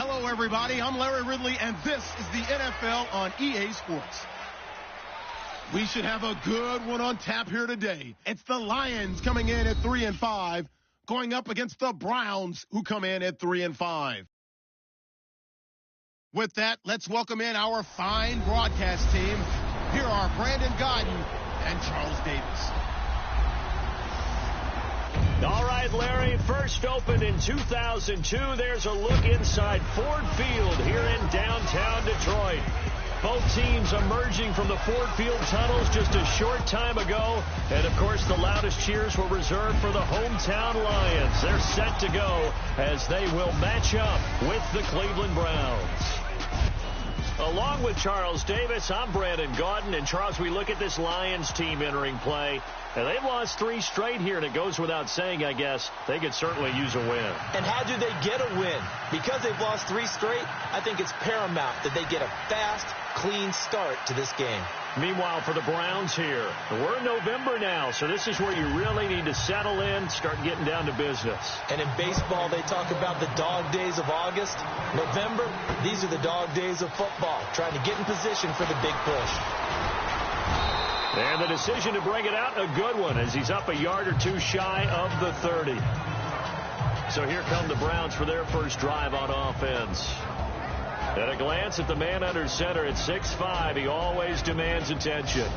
Hello, everybody. I'm Larry Ridley, and this is the NFL on EA Sports. We should have a good one on tap here today. It's the Lions coming in at 3-5, going up against the Browns, who come in at 3-5. With that, let's welcome in our fine broadcast team. Here are Brandon Gaudin and Charles Davis. All right, Larry, first opened in 2002. There's a look inside Ford Field here in downtown Detroit. Both teams emerging from the Ford Field tunnels just a short time ago. And, of course, the loudest cheers were reserved for the hometown Lions. They're set to go as they will match up with the Cleveland Browns. Along with Charles Davis, I'm Brandon Gaudin. And, Charles, we look at this Lions team entering play. And they've lost 3 straight here, and it goes without saying, I guess, they could certainly use a win. And how do they get a win? Because they've lost 3 straight, I think it's paramount that they get a fast, clean start to this game. Meanwhile, for the Browns here, we're in November now, so this is where you really need to settle in, start getting down to business. And in baseball, they talk about the dog days of August. November, these are the dog days of football, trying to get in position for the big push. And the decision to bring it out, a good one, as he's up a yard or 2 shy of the 30. So here come the Browns for their first drive on offense. At a glance at the man under center at 6'5", he always demands attention.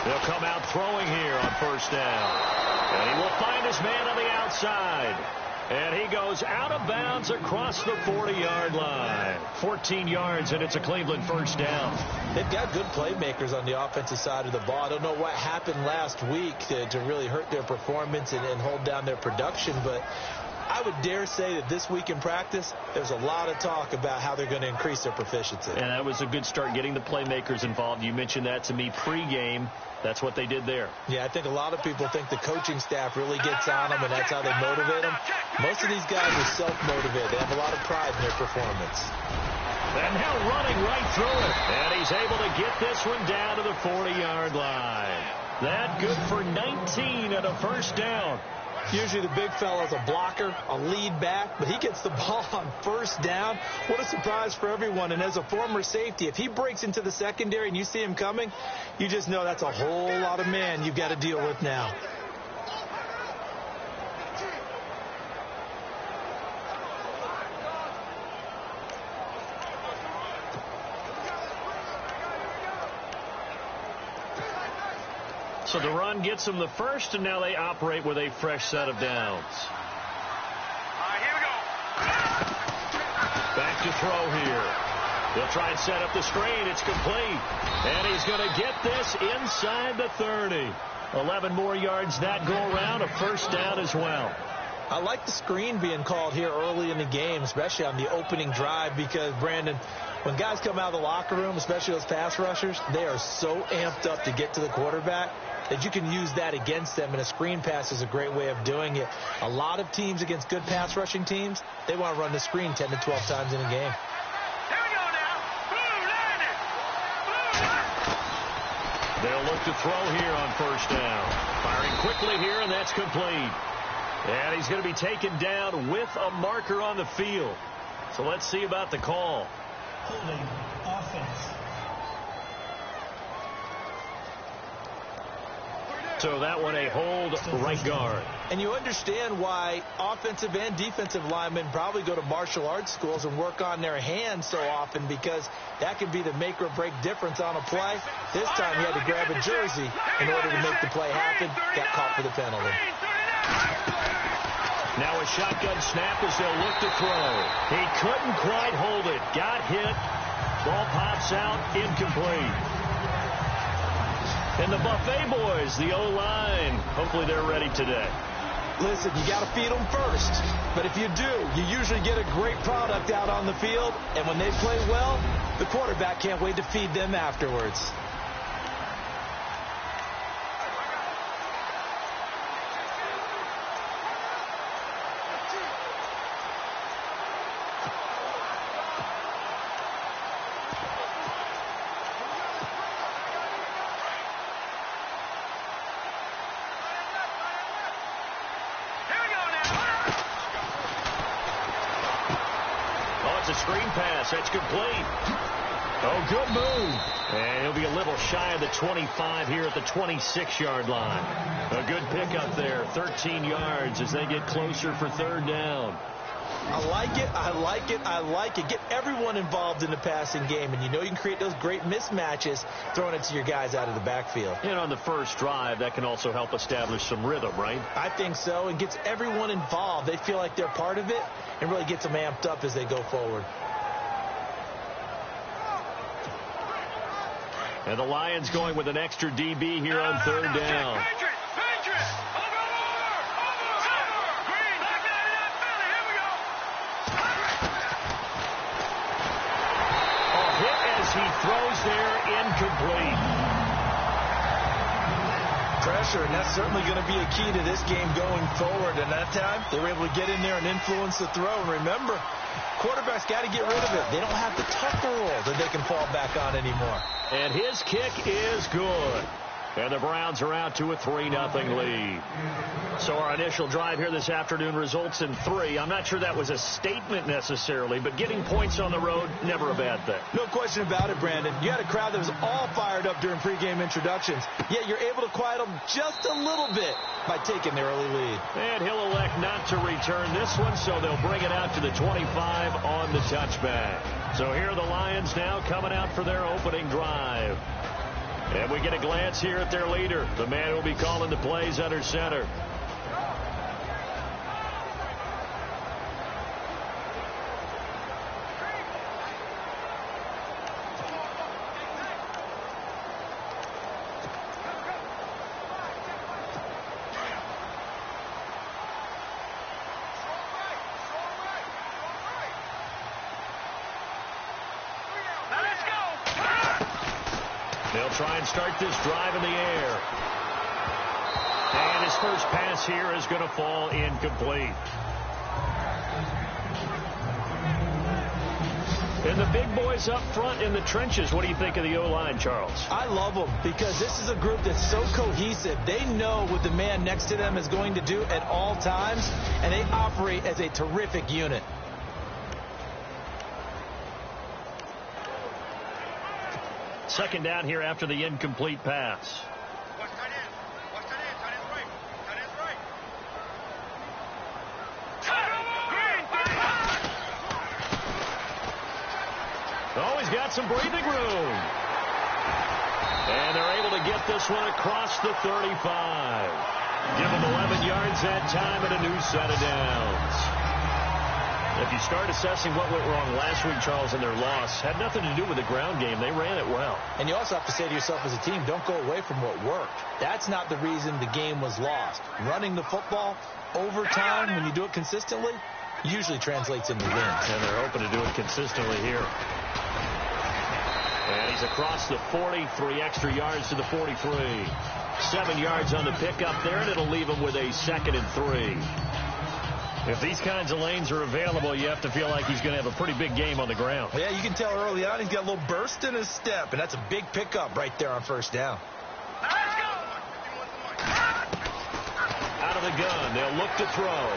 They'll come out throwing here on first down. And he will find his man on the outside. And he goes out of bounds across the 40-yard line. 14 yards, and it's a Cleveland first down. They've got good playmakers on the offensive side of the ball. I don't know what happened last week to really hurt their performance and hold down their production, but I would dare say that this week in practice, there's a lot of talk about how they're going to increase their proficiency. And that was a good start, getting the playmakers involved. You mentioned that to me pregame. That's what they did there. Yeah, I think a lot of people think the coaching staff really gets on them, and that's how they motivate them. Most of these guys are self-motivated. They have a lot of pride in their performance. And now running right through it. And he's able to get this one down to the 40-yard line. That good for 19 and a first down. Usually the big fella's a blocker, a lead back, but he gets the ball on first down. What a surprise for everyone. And as a former safety, if he breaks into the secondary and you see him coming, you just know that's a whole lot of man you've got to deal with now. So the run gets them the first, and now they operate with a fresh set of downs. All right, here we go. Back to throw here. They'll try and set up the screen. It's complete. And he's going to get this inside the 30. 11 more yards that go around, a first down as well. I like the screen being called here early in the game, especially on the opening drive, because, Brandon, when guys come out of the locker room, especially those pass rushers, they are so amped up to get to the quarterback that you can use that against them, and a screen pass is a great way of doing it. A lot of teams against good pass rushing teams, they want to run the screen 10 to 12 times in a game. Here we go now. Blue landed. They'll look to throw here on first down. Firing quickly here, and that's complete. And he's going to be taken down with a marker on the field. So let's see about the call. Holding offense. So that one a hold right guard. And you understand why offensive and defensive linemen probably go to martial arts schools and work on their hands so often, because that can be the make or break difference on a play. This time he had to grab a jersey in order to make the play happen. Got caught for the penalty. Now a shotgun snap as they'll look to throw. He couldn't quite hold it. Got hit. Ball pops out. Incomplete. And the Buffet boys, the O-line, hopefully they're ready today. Listen, you got to feed them first. But if you do, you usually get a great product out on the field. And when they play well, the quarterback can't wait to feed them afterwards. It's a screen pass. That's complete. Oh, good move. And he'll be a little shy of the 25 here at the 26-yard line. A good pickup there. 13 yards as they get closer for third down. I like it. I like it. I like it. Get everyone involved in the passing game. And you know you can create those great mismatches throwing it to your guys out of the backfield. And on the first drive, that can also help establish some rhythm, right? I think so. It gets everyone involved. They feel like they're part of it and really gets them amped up as they go forward. And the Lions going with an extra DB here on third down. He throws there, incomplete. Pressure, and that's certainly going to be a key to this game going forward. And that time, they were able to get in there and influence the throw. And remember, quarterbacks got to get rid of it. They don't have the Tucker roll that they can fall back on anymore. And his kick is good. And the Browns are out to a 3-0 lead. So our initial drive here this afternoon results in 3. I'm not sure that was a statement necessarily, but getting points on the road, never a bad thing. No question about it, Brandon. You had a crowd that was all fired up during pregame introductions, yet you're able to quiet them just a little bit by taking the early lead. And he'll elect not to return this one, so they'll bring it out to the 25 on the touchback. So here are the Lions now coming out for their opening drive. And we get a glance here at their leader, the man who will be calling the plays under center. They'll try and start this drive in the air. And his first pass here is going to fall incomplete. And the big boys up front in the trenches, what do you think of the O-line, Charles? I love them because this is a group that's so cohesive. They know what the man next to them is going to do at all times, and they operate as a terrific unit. Second down here after the incomplete pass. Oh, he's got some breathing room. And they're able to get this one across the 35. Give them 11 yards that time and a new set of downs. If you start assessing what went wrong last week, Charles, in their loss, had nothing to do with the ground game. They ran it well. And you also have to say to yourself as a team, don't go away from what worked. That's not the reason the game was lost. Running the football over time, when you do it consistently, usually translates into wins. And they're hoping to do it consistently here. And he's across the 40, 3 extra yards to the 43. 7 yards on the pickup there, and it'll leave him with a 2nd and 3. If these kinds of lanes are available, you have to feel like he's going to have a pretty big game on the ground. Yeah, you can tell early on he's got a little burst in his step, and that's a big pickup right there on first down. Out of the gun, they'll look to throw.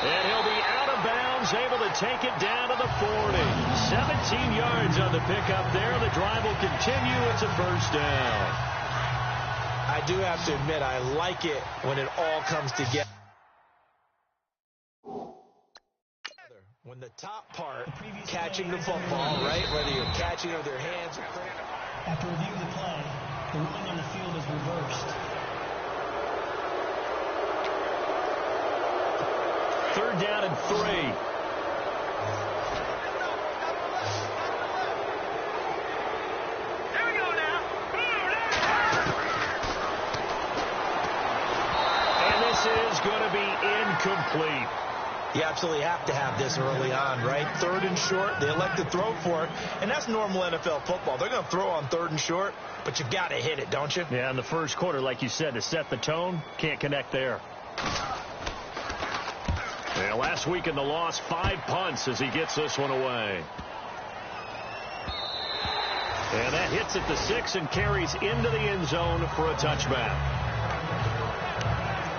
And he'll be out of bounds, able to take it down to the 40. 17 yards on the pickup there. The drive will continue. It's a first down. I do have to admit, I like it when it all comes together. When the top part, catching the football, right, whether you're catching it with your hands or... After reviewing the play, the ruling on the field is reversed. Third down and 3. Here we go now. And this is absolutely have to have this early on, right? 3rd and short, they elect to throw for it, and that's normal NFL football. They're going to throw on 3rd and short, but you got to hit it, don't you? Yeah, in the first quarter, like you said, to set the tone, can't connect there. Yeah, last week in the loss, 5 punts as he gets this one away. And that hits at the 6 and carries into the end zone for a touchback.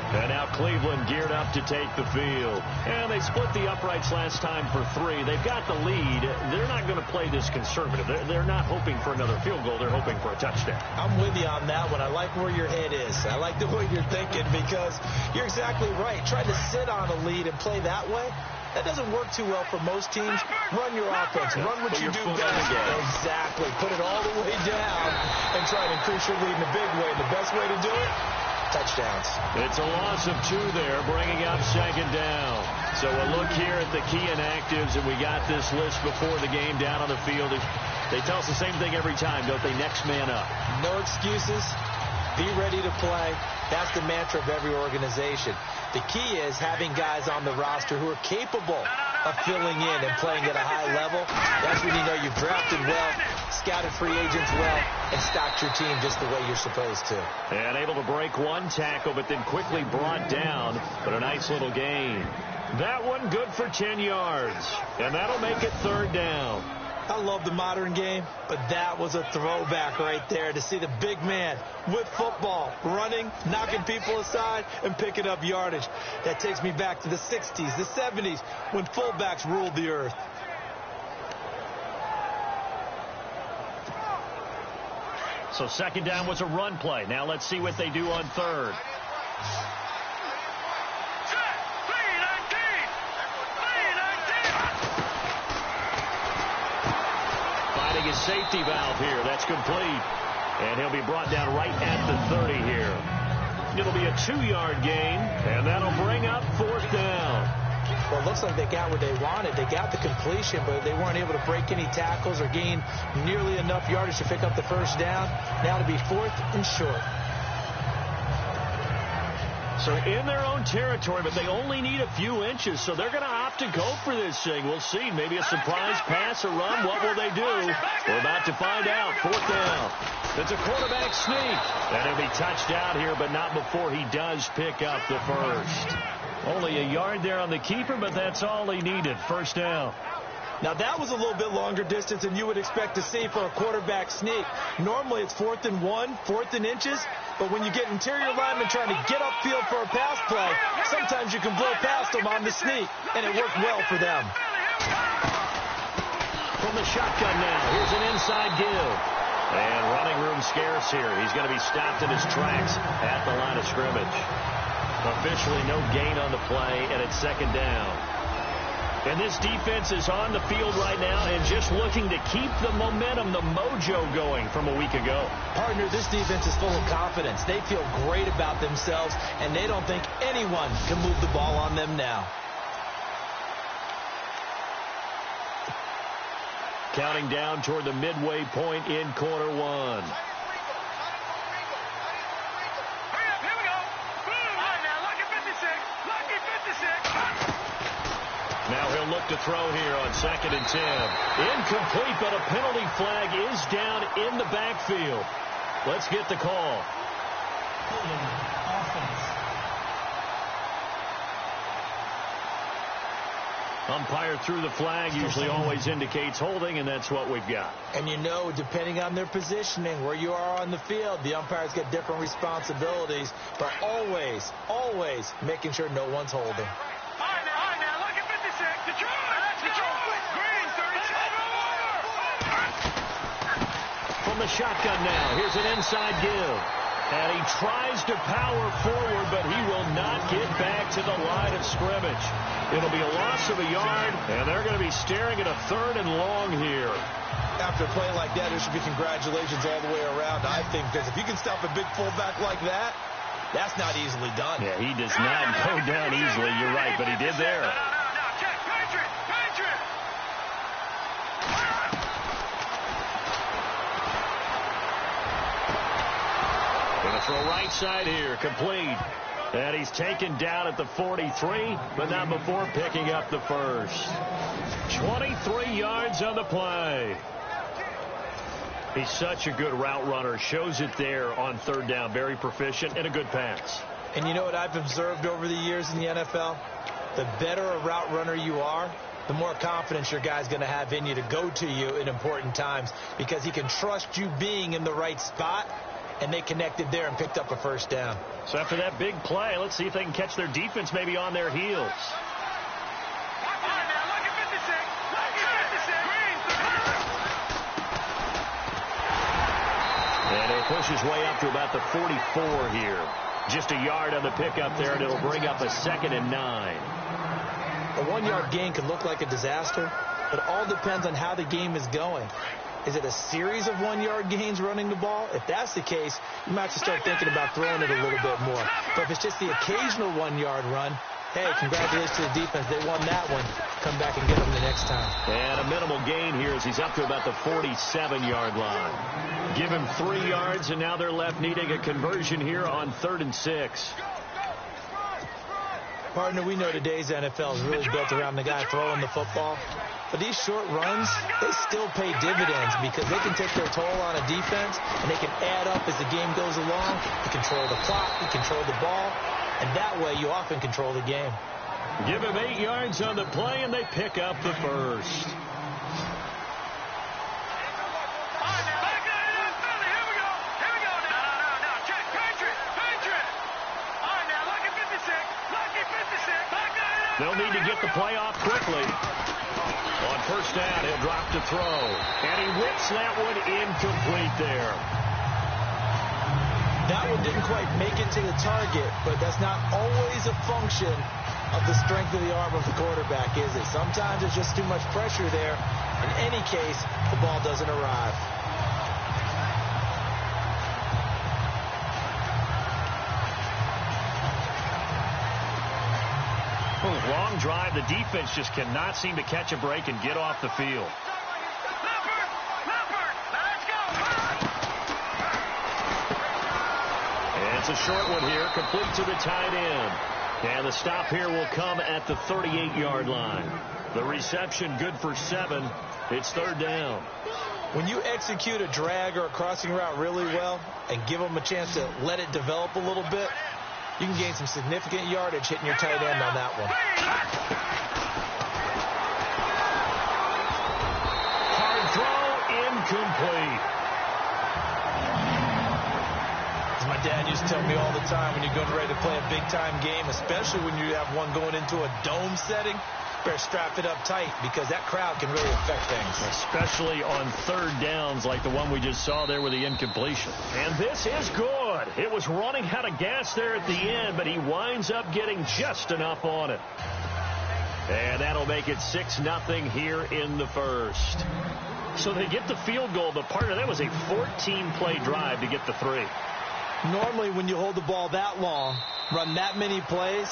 And now Cleveland geared up to take the field. And they split the uprights last time for 3. They've got the lead. They're not going to play this conservative. They're not hoping for another field goal. They're hoping for a touchdown. I'm with you on that one. I like where your head is. I like the way you're thinking because you're exactly right. Trying to sit on a lead and play that way, that doesn't work too well for most teams. Run your offense. Run what you do best. Exactly. Put it all the way down and try to increase your lead in a big way. The best way to do it? Touchdowns. It's a loss of 2 there, bringing up 2nd down. So a look here at the key inactives, and we got this list before the game down on the field. They tell us the same thing every time, don't they? Next man up. No excuses. Be ready to play. That's the mantra of every organization. The key is having guys on the roster who are capable of filling in and playing at a high level. That's when you know you've drafted well, scouted free agents well, and stocked your team just the way you're supposed to. And able to break 1 tackle, but then quickly brought down. But a nice little gain. That one good for 10 yards. And that'll make it 3rd down. I love the modern game, but that was a throwback right there to see the big man with football, running, knocking people aside, and picking up yardage. That takes me back to the 60s, the 70s, when fullbacks ruled the earth. So 2nd down was a run play. Now let's see what they do on 3rd. His safety valve here. That's complete. And he'll be brought down right at the 30 here. It'll be a 2-yard gain, and that'll bring up 4th down. Well, it looks like they got what they wanted. They got the completion, but they weren't able to break any tackles or gain nearly enough yardage to pick up the 1st down. Now to be 4th and short. So in their own territory, but they only need a few inches, so they're going to opt to go for this thing. We'll see. Maybe a surprise pass or run. What will they do? We're about to find out. 4th down. It's a quarterback sneak. And he'll be touched out here, but not before he does pick up the 1st. Only a yard there on the keeper, but that's all he needed. 1st down. Now, that was a little bit longer distance than you would expect to see for a quarterback sneak. Normally, it's 4th and 1, 4th and inches. But when you get interior linemen trying to get upfield for a pass play, sometimes you can blow past them on the sneak, and it worked well for them. From the shotgun now, here's an inside give. And running room scarce here. He's going to be stopped in his tracks at the line of scrimmage. Officially no gain on the play, and it's 2nd down. And this defense is on the field right now and just looking to keep the momentum, the mojo going from a week ago. Partner, this defense is full of confidence. They feel great about themselves, and they don't think anyone can move the ball on them now. Counting down toward the midway point in quarter 1. Now he'll look to throw here on 2nd and 10. Incomplete, but a penalty flag is down in the backfield. Let's get the call. Umpire threw the flag, usually always indicates holding, and that's what we've got. And you know, depending on their positioning, where you are on the field, the umpires get different responsibilities, but always, always making sure no one's holding. From the shotgun now, here's an inside give. And he tries to power forward, but he will not get back to the line of scrimmage. It'll be a loss of a yard, and they're going to be staring at a 3rd and long here. After a play like that, there should be congratulations all the way around, I think, because if you can stop a big fullback like that, that's not easily done. Yeah, he does not go down easily. You're right, but he did there. Going to throw right side here, complete. And he's taken down at the 43, but not before picking up the first. 23 yards on the play. He's such a good route runner. Shows it there on third down. Very proficient and a good pass. And you know what I've observed over the years in the NFL? The better a route runner you are, the more confidence your guy's going to have in you to go to you in important times, because he can trust you being in the right spot, and they connected there and picked up a first down. So after that big play, let's see if they can catch their defense maybe on their heels. And he'll push his way up to about the 44 here. Just a yard on the pickup there, and it'll bring up a 2nd and 9. A 1-yard gain can look like a disaster, but it all depends on how the game is going. Is it a series of 1-yard gains running the ball? If that's the case, you might have to start thinking about throwing it a little bit more. But if it's just the occasional 1-yard run, hey, congratulations to the defense. They won that one. Come back and get them the next time. And a minimal gain here as he's up to about the 47-yard line. Give him 3 yards, and now they're left needing a conversion here on 3rd and 6. Partner, we know today's NFL is really built around the guy throwing the football. But these short runs, they still pay dividends because they can take their toll on a defense, and they can add up as the game goes along. You control the clock, you control the ball, and that way you often control the game. Give him 8 yards on the play, and they pick up the first. They'll need to get the play off quickly. On first down, he'll drop to throw. And he whips that one incomplete there. That one didn't quite make it to the target, but that's not always a function of the strength of the arm of the quarterback, is it? Sometimes there's just too much pressure there. In any case, the ball doesn't arrive. Long drive. The defense just cannot seem to catch a break and get off the field. And it's a short one here, complete to the tight end. And the stop here will come at the 38-yard line. The reception good for 7. It's 3rd down. When you execute a drag or a crossing route really well and give them a chance to let it develop a little bit, you can gain some significant yardage hitting your tight end on that one. Hard throw, incomplete. As my dad used to tell me all the time, when you're getting ready to play a big-time game, especially when you have one going into a dome setting, better strap it up tight because that crowd can really affect things. Especially on 3rd downs like the one we just saw there with the incompletion. And this is good. It was running out of gas there at the end, but he winds up getting just enough on it. And that'll make it 6-0 here in the first. So they get the field goal, but partner, that was a 14-play drive to get the 3. Normally when you hold the ball that long, run that many plays,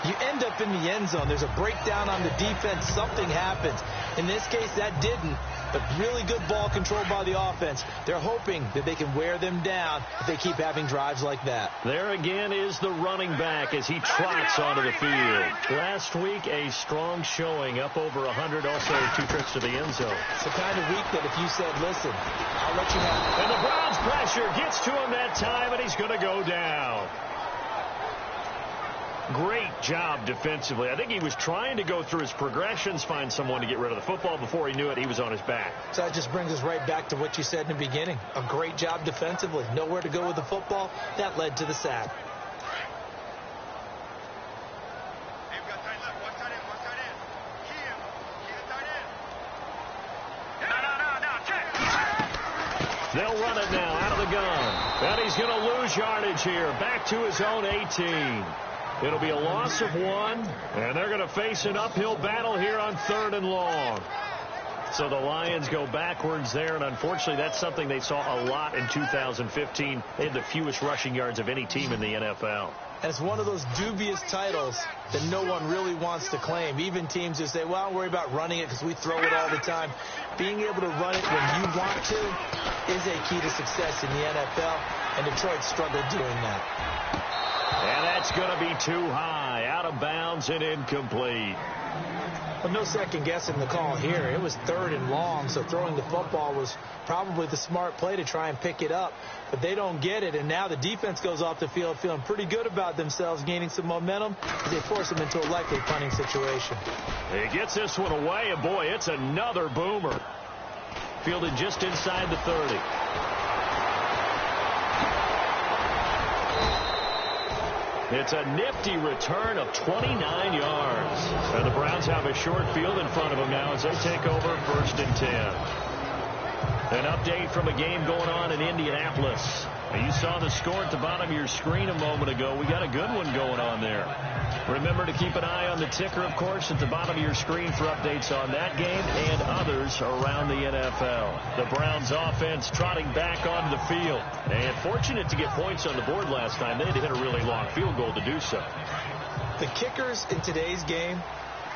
you end up in the end zone. There's a breakdown on the defense. Something happens. In this case, that didn't. But really good ball control by the offense. They're hoping that they can wear them down if they keep having drives like that. There again is the running back as he trots onto the field. Last week, a strong showing, up over 100, also 2 trips to the end zone. It's the kind of week that if you said, listen, I'll let you have it. And the Browns pressure gets to him that time, and he's going to go down. Great job defensively. I think he was trying to go through his progressions, find someone to get rid of the football. Before he knew it, he was on his back. So that just brings us right back to what you said in the beginning. A great job defensively. Nowhere to go with the football. That led to the sack. They'll run it now out of the gun. And he's going to lose yardage here. Back to his own 18. It'll be a loss of 1, and they're going to face an uphill battle here on 3rd and long. So the Lions go backwards there, and unfortunately that's something they saw a lot in 2015. They had the fewest rushing yards of any team in the NFL. And it's one of those dubious titles that no one really wants to claim. Even teams who say, well, don't worry about running it because we throw it all the time. Being able to run it when you want to is a key to success in the NFL, and Detroit struggled doing that. And that's going to be too high, out of bounds and incomplete. Well, no second guessing the call here. It was 3rd and long, so throwing the football was probably the smart play to try and pick it up. But they don't get it, and now the defense goes off the field feeling pretty good about themselves, gaining some momentum as they force them into a likely punting situation. He gets this one away, and boy, it's another boomer. Fielded just inside the 30. It's a nifty return of 29 yards. And the Browns have a short field in front of them now as they take over 1st and 10. An update from a game going on in Indianapolis. You saw the score at the bottom of your screen a moment ago. We got a good one going on there. Remember to keep an eye on the ticker, of course, at the bottom of your screen for updates on that game and others around the NFL. The Browns offense trotting back onto the field. And fortunate to get points on the board last time. They had to hit a really long field goal to do so. The kickers in today's game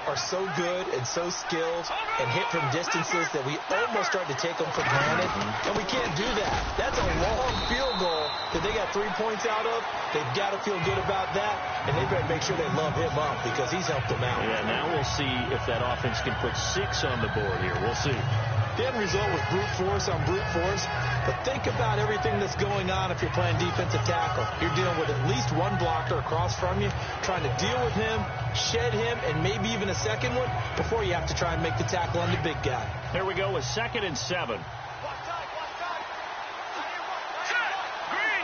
are so good and so skilled and hit from distances that we almost start to take them for granted, and we can't do that. That's a long field goal that they got 3 points out of. They've got to feel good about that, and they better make sure they love him up because he's helped them out. Yeah, now we'll see if that offense can put 6 on the board here. We'll see. The end result was brute force on brute force, but think about everything that's going on if you're playing defensive tackle. You're dealing with at least one blocker across from you, trying to deal with him, shed him, and maybe even a second one before you have to try and make the tackle on the big guy. Here we go with 2nd and 7. Green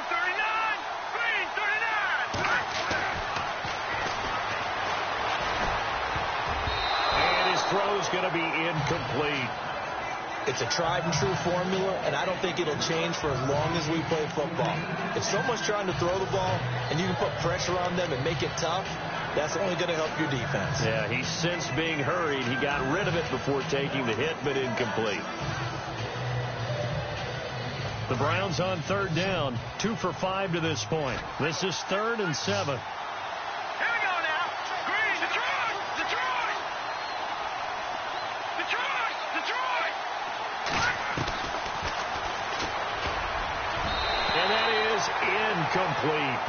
39! Green 39! And his throw's going to be incomplete. It's a tried-and-true formula, and I don't think it'll change for as long as we play football. If someone's trying to throw the ball and you can put pressure on them and make it tough, that's only going to help your defense. Yeah, he's since being hurried. He got rid of it before taking the hit, but incomplete. The Browns on 3rd down, 2 for 5 to this point. This is 3rd and 7. Here we go now. Green, Detroit! Detroit! Detroit! Detroit! And that is incomplete.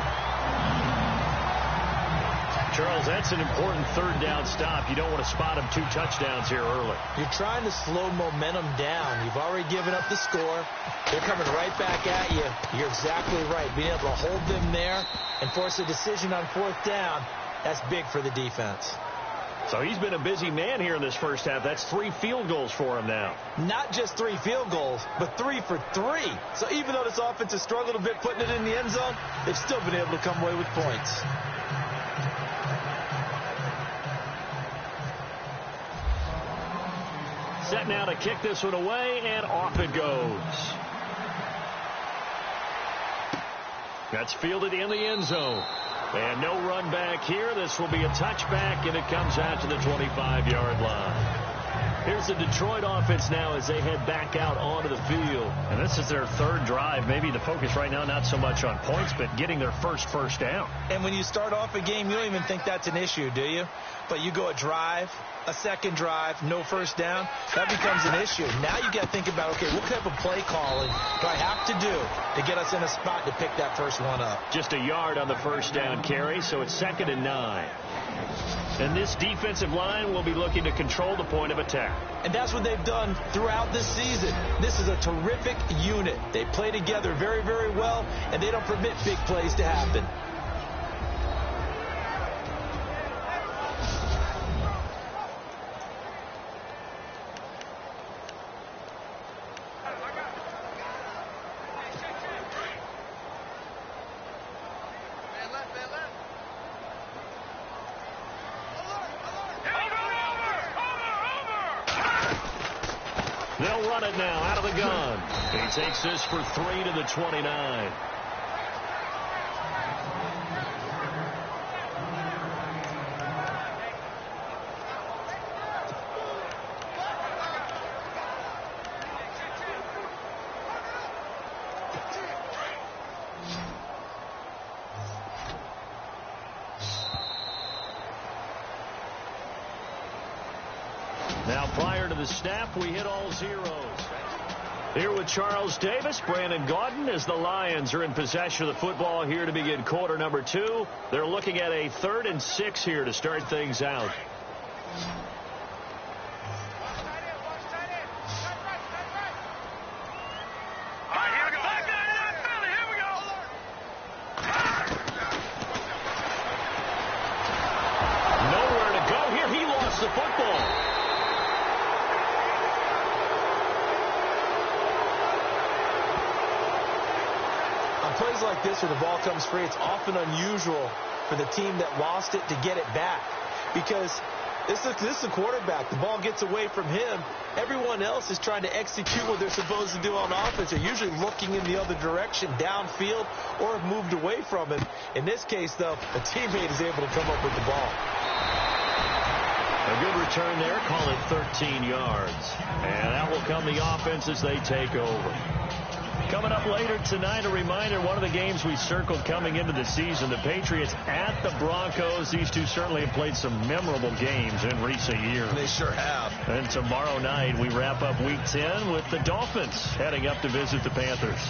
Charles, that's an important 3rd down stop. You don't want to spot him 2 touchdowns here early. You're trying to slow momentum down. You've already given up the score. They're coming right back at you. You're exactly right. Being able to hold them there and force a decision on 4th down, that's big for the defense. So he's been a busy man here in this first half. That's 3 field goals for him now. Not just 3 field goals, but 3 for 3. So even though this offense has struggled a bit putting it in the end zone, they've still been able to come away with points. Set now to kick this one away, and off it goes. That's fielded in the end zone. And no run back here. This will be a touchback, and it comes out to the 25-yard line. Here's the Detroit offense now as they head back out onto the field. And this is their 3rd drive. Maybe the focus right now not so much on points, but getting their first down. And when you start off a game, you don't even think that's an issue, do you? But you go a drive, a 2nd drive, no 1st down, that becomes an issue. Now you got to think about, okay, what type of play calling do I have to do to get us in a spot to pick that first one up? Just a yard on the 1st down carry, so it's 2nd and 9. And this defensive line will be looking to control the point of attack. And that's what they've done throughout this season. This is a terrific unit. They play together very, very well, and they don't permit big plays to happen. They'll run it now out of the gun. He takes this for 3 to the 29. Now, prior to the snap, we hit all zeros. Here with Charles Davis, Brandon Gaudin, as the Lions are in possession of the football here to begin quarter number 2. They're looking at a 3rd and 6 here to start things out. Nowhere to go here. He lost the football. Plays like this where the ball comes free, it's often unusual for the team that lost it to get it back, because this is the quarterback. The ball gets away from him. Everyone else is trying to execute what they're supposed to do on offense. They're usually looking in the other direction, downfield, or have moved away from him. In this case, though, a teammate is able to come up with the ball. A good return there, call it 13 yards. And that will come the offense as they take over. Coming up later tonight, a reminder, one of the games we circled coming into the season, the Patriots at the Broncos. These two certainly have played some memorable games in recent years. They sure have. And tomorrow night, we wrap up Week 10 with the Dolphins heading up to visit the Panthers.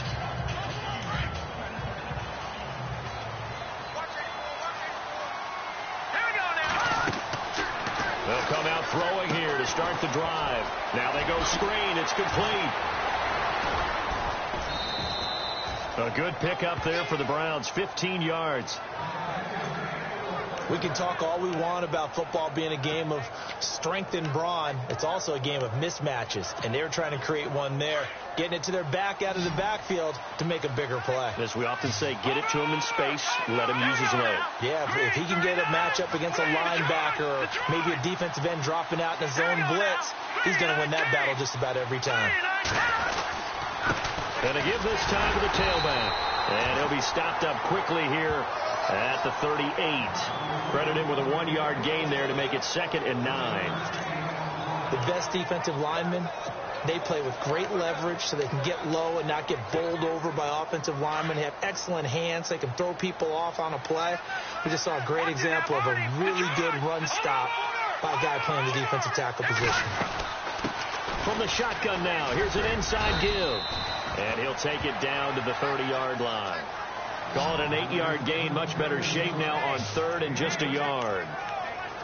They'll come out throwing here to start the drive. Now they go screen. It's complete. A good pickup there for the Browns, 15 yards. We can talk all we want about football being a game of strength and brawn. It's also a game of mismatches, and they're trying to create one there, getting it to their back out of the backfield to make a bigger play. As we often say, get it to him in space, let him use his leg. Yeah, if he can get a matchup against a linebacker or maybe a defensive end dropping out in a zone blitz, he's going to win that battle just about every time. Going to give this time to the tailback. And he'll be stopped up quickly here at the 38. Credit him with a 1-yard gain there to make it 2nd and 9. The best defensive linemen, they play with great leverage so they can get low and not get bowled over by offensive linemen. They have excellent hands. They can throw people off on a play. We just saw a great example of a really good run stop by a guy playing the defensive tackle position. From the shotgun now, here's an inside give. And he'll take it down to the 30-yard line. Call it an 8-yard gain. Much better shape now on 3rd and just a yard.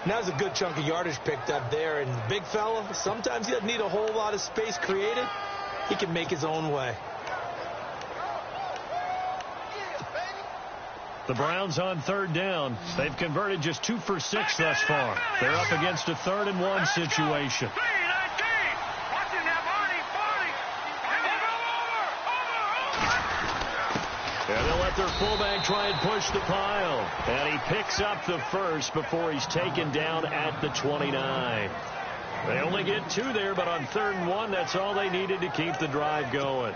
Now there's a good chunk of yardage picked up there. And the big fella, sometimes he doesn't need a whole lot of space created. He can make his own way. The Browns on 3rd down. They've converted just 2 for 6 thus far. They're up against a 3rd and 1 situation. And they'll let their fullback try and push the pile. And he picks up the first before he's taken down at the 29. They only get 2 there, but on 3rd and 1, that's all they needed to keep the drive going.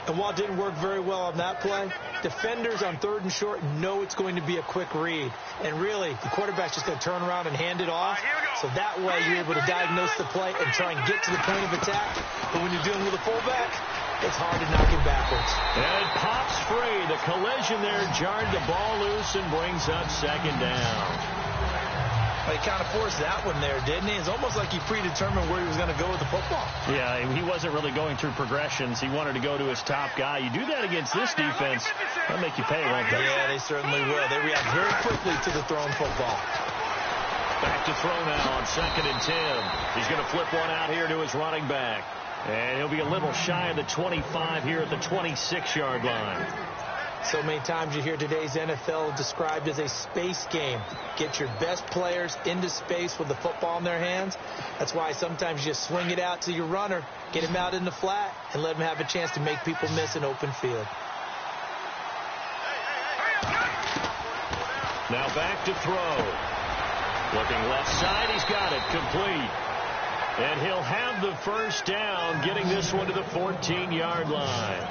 And while it didn't work very well on that play, defenders on 3rd and short know it's going to be a quick read. And really, the quarterback's just going to turn around and hand it off. So that way, you're able to diagnose the play and try and get to the point of attack. But when you're dealing with a fullback, it's hard to knock him backwards. And it pops free. The collision there jarred the ball loose and brings up 2nd down. He kind of forced that one there, didn't he? It's almost like he predetermined where he was going to go with the football. Yeah, he wasn't really going through progressions. He wanted to go to his top guy. You do that against this defense, they'll make you pay, won't they? Yeah, they certainly will. They react very quickly to the thrown football. Back to throw now on 2nd and 10. He's going to flip one out here to his running back. And he'll be a little shy of the 25 here at the 26-yard line. So many times you hear today's NFL described as a space game. Get your best players into space with the football in their hands. That's why sometimes you just swing it out to your runner, get him out in the flat, and let him have a chance to make people miss an open field. Now back to throw. Looking left side, he's got it, complete. And he'll have the first down, getting this one to the 14-yard line.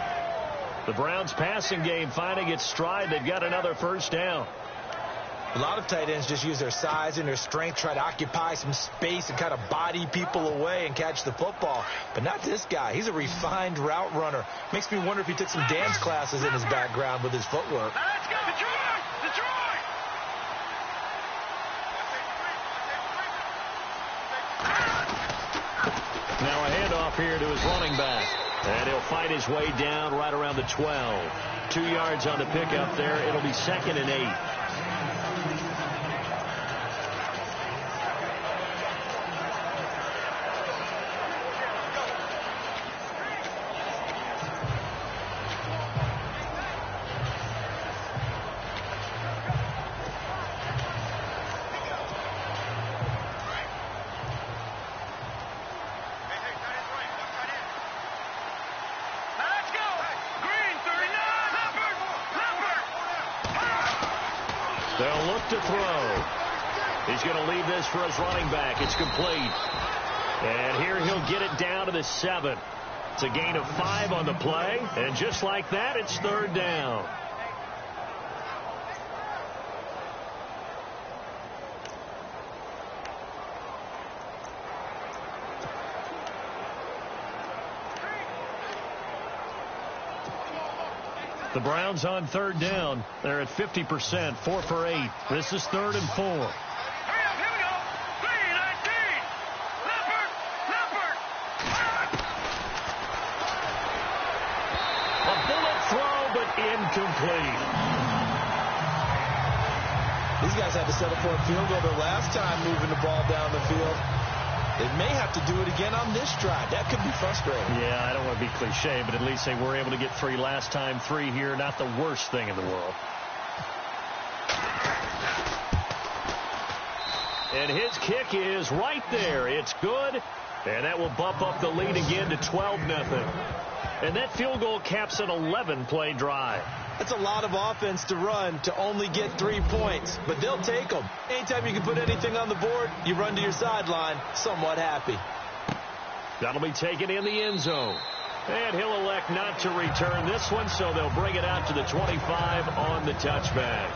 The Browns passing game finding its stride. They've got another first down. A lot of tight ends just use their size and their strength, try to occupy some space and kind of body people away and catch the football. But not this guy. He's a refined route runner. Makes me wonder if he took some dance classes in his background with his footwork. Let's go, Detroit! Now a handoff here to his running back. And he'll fight his way down right around the 12. 2 yards on the pickup there. It'll be 2nd and 8. They'll look to throw. He's going to leave this for his running back. It's complete. And here he'll get it down to the 7. It's a gain of 5 on the play. And just like that, it's 3rd down. The Browns on 3rd down. They're at 50%, 4 for 8. This is 3rd and 4. Hurry up, here we go. 3-19. Leopard. A bullet throw, but incomplete. These guys had to settle for a field goal their last time moving the ball down the field. They may have to do it again on this drive. That could be frustrating. Yeah, I don't want to be cliche, but at least they were able to get 3 last time. 3 here, not the worst thing in the world. And his kick is right there. It's good, and that will bump up the lead again to 12-0. And that field goal caps an 11-play drive. That's a lot of offense to run to only get 3 points, but they'll take them. Anytime you can put anything on the board, you run to your sideline somewhat happy. That'll be taken in the end zone. And he'll elect not to return this one, so they'll bring it out to the 25 on the touchback.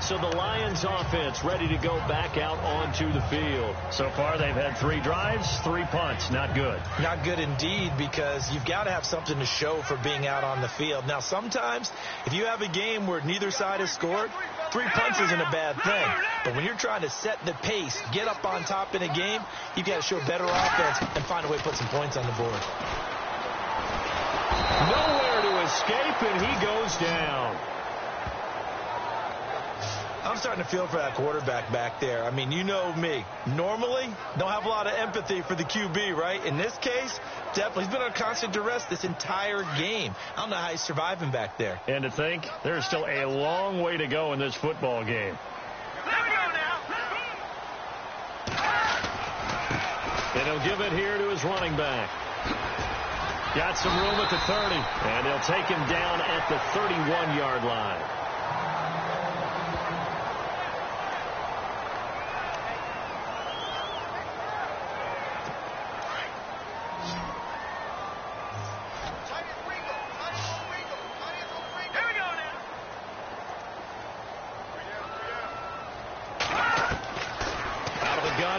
So the Lions offense ready to go back out onto the field. So far they've had 3 drives, 3 punts. Not good. Not good indeed, because you've got to have something to show for being out on the field. Now sometimes if you have a game where neither side has scored, 3 punts isn't a bad thing. But when you're trying to set the pace, get up on top in a game, you've got to show better offense and find a way to put some points on the board. Nowhere to escape, and he goes down. I'm starting to feel for that quarterback back there. I mean, you know me. Normally, don't have a lot of empathy for the QB, right? In this case, definitely. He's been on constant duress this entire game. I don't know how he's surviving back there. And to think, there's still a long way to go in this football game. And he'll give it here to his running back. Got some room at the 30, and he'll take him down at the 31-yard line.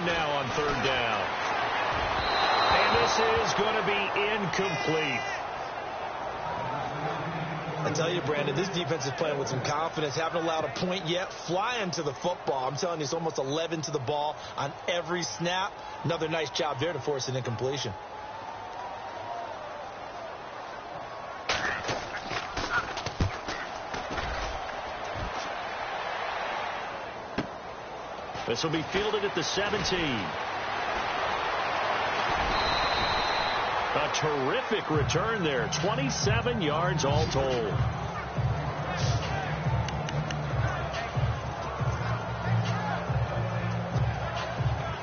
Now on 3rd down. And this is going to be incomplete. I tell you, Brandon, this defense is playing with some confidence. Haven't allowed a point yet. Flying to the football. I'm telling you, it's almost 11 to the ball on every snap. Another nice job there to force an incompletion. This will be fielded at the 17. A terrific return there. 27 yards all told.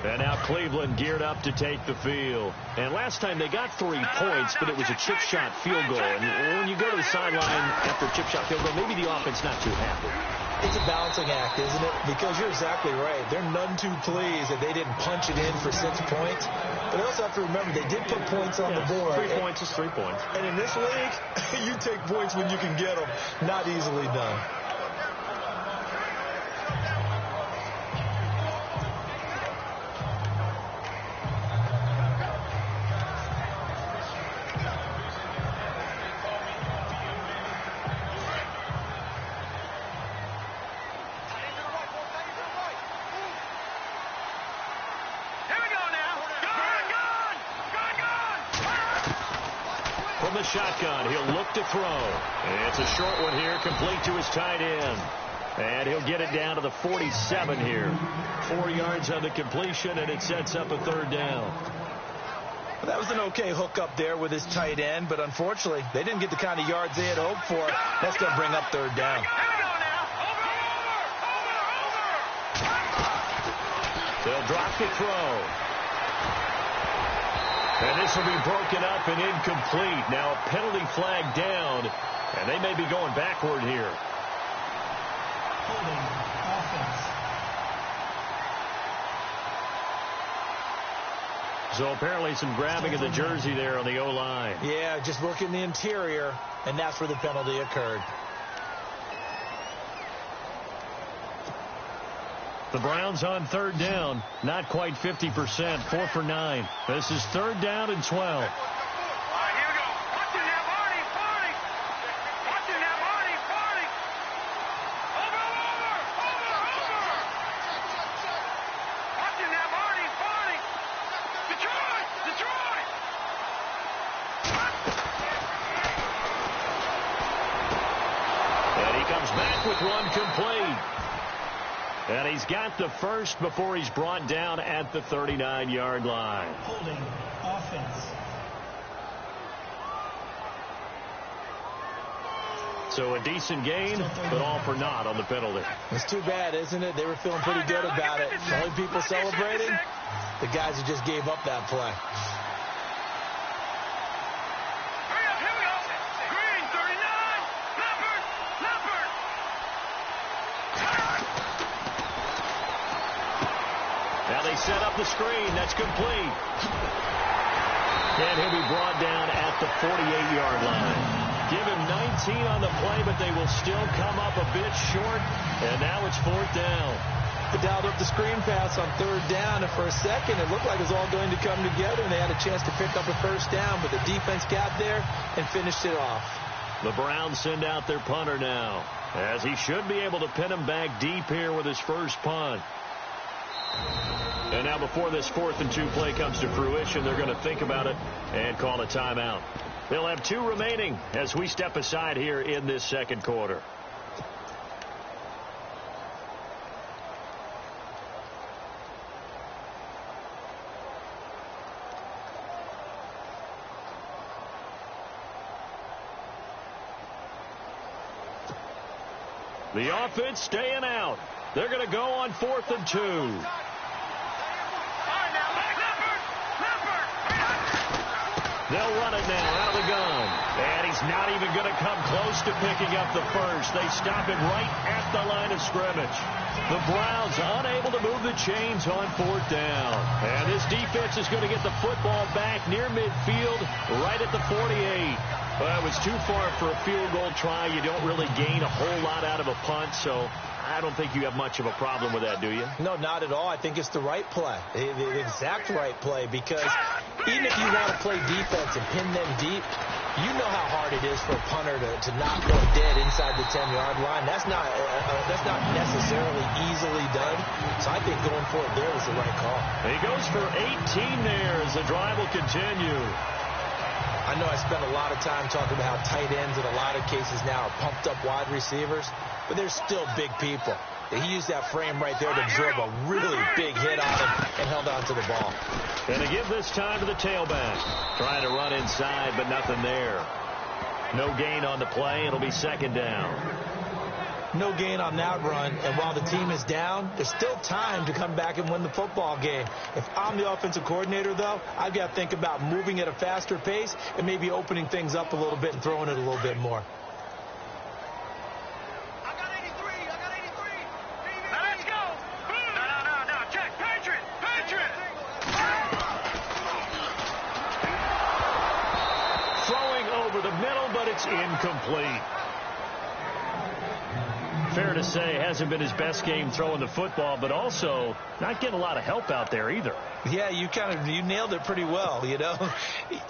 And now Cleveland geared up to take the field. And last time they got 3 points, but it was a chip shot field goal. And when you go to the sideline after a chip shot field goal, maybe the offense not too happy. It's a balancing act, isn't it? Because you're exactly right. They're none too pleased that they didn't punch it in for 6 points. But they also have to remember they did put points on the board. 3 points is 3 points. And in this league, you take points when you can get them. Not easily done. from the shotgun. He'll look to throw. And it's a short one here, complete to his tight end. And he'll get it down to the 47 here. 4 yards on the completion, and it sets up a third down. Well, that was an okay hook up there with his tight end, but unfortunately, they didn't get the kind of yards they had hoped for. That's going to bring up third down. They'll drop the throw. And this will be broken up and incomplete. Now a penalty flag down, and they may be going backward here. Holding offense. So apparently some grabbing of the jersey there on the O-line. Yeah, just working the interior, and that's where the penalty occurred. The Browns on third down, not quite 50%, 4 for 9. This is third down and 12. And he comes back with one complete. And he's got the first before he's brought down at the 39-yard line. Holding offense. So a decent gain, but all for naught on the penalty. It's too bad, isn't it? They were feeling pretty good about it. The only people celebrating, the guys who just gave up that play. Now they set up the screen. That's complete. And he'll be brought down at the 48-yard line. Give him 19 on the play, but they will still come up a bit short. And now it's fourth down. They dialed up the screen pass on third down, and for a second it looked like it was all going to come together, and they had a chance to pick up a first down, but the defense got there and finished it off. The Browns send out their punter now, as he should be able to pin him back deep here with his first punt. And now before this 4th and 2 play comes to fruition, they're going to think about it and call a timeout. They'll have 2 remaining as we step aside here in this second quarter. The offense staying out. They're going to go on 4th and 2. They'll run it now out of the gun. And he's not even going to come close to picking up the first. They stop him right at the line of scrimmage. The Browns unable to move the chains on 4th down. And this defense is going to get the football back near midfield, right at the 48. Well, it was too far for a field goal try. You don't really gain a whole lot out of a punt, so I don't think you have much of a problem with that, do you? No, not at all. I think it's the right play, the exact right play, because even if you want to play defense and pin them deep, you know how hard it is for a punter to not go dead inside the 10-yard line. That's not necessarily easily done. So I think going for it there was the right call. He goes for 18 there as the drive will continue. I know I spent a lot of time talking about how tight ends in a lot of cases now are pumped up wide receivers, but they're still big people. He used that frame right there to absorb a really big hit on him and held on to the ball. And to give this time to the tailback. Trying to run inside, but nothing there. No gain on the play. It'll be second down. No gain on that run, and while the team is down, there's still time to come back and win the football game. If I'm the offensive coordinator, though, I've got to think about moving at a faster pace and maybe opening things up a little bit and throwing it a little bit more. I got 83. Now let's go. No. Check. Patriot. Throwing over the middle, but it's incomplete. Fair to say, hasn't been his best game throwing the football, but also not getting a lot of help out there either. Yeah, you nailed it pretty well, you know.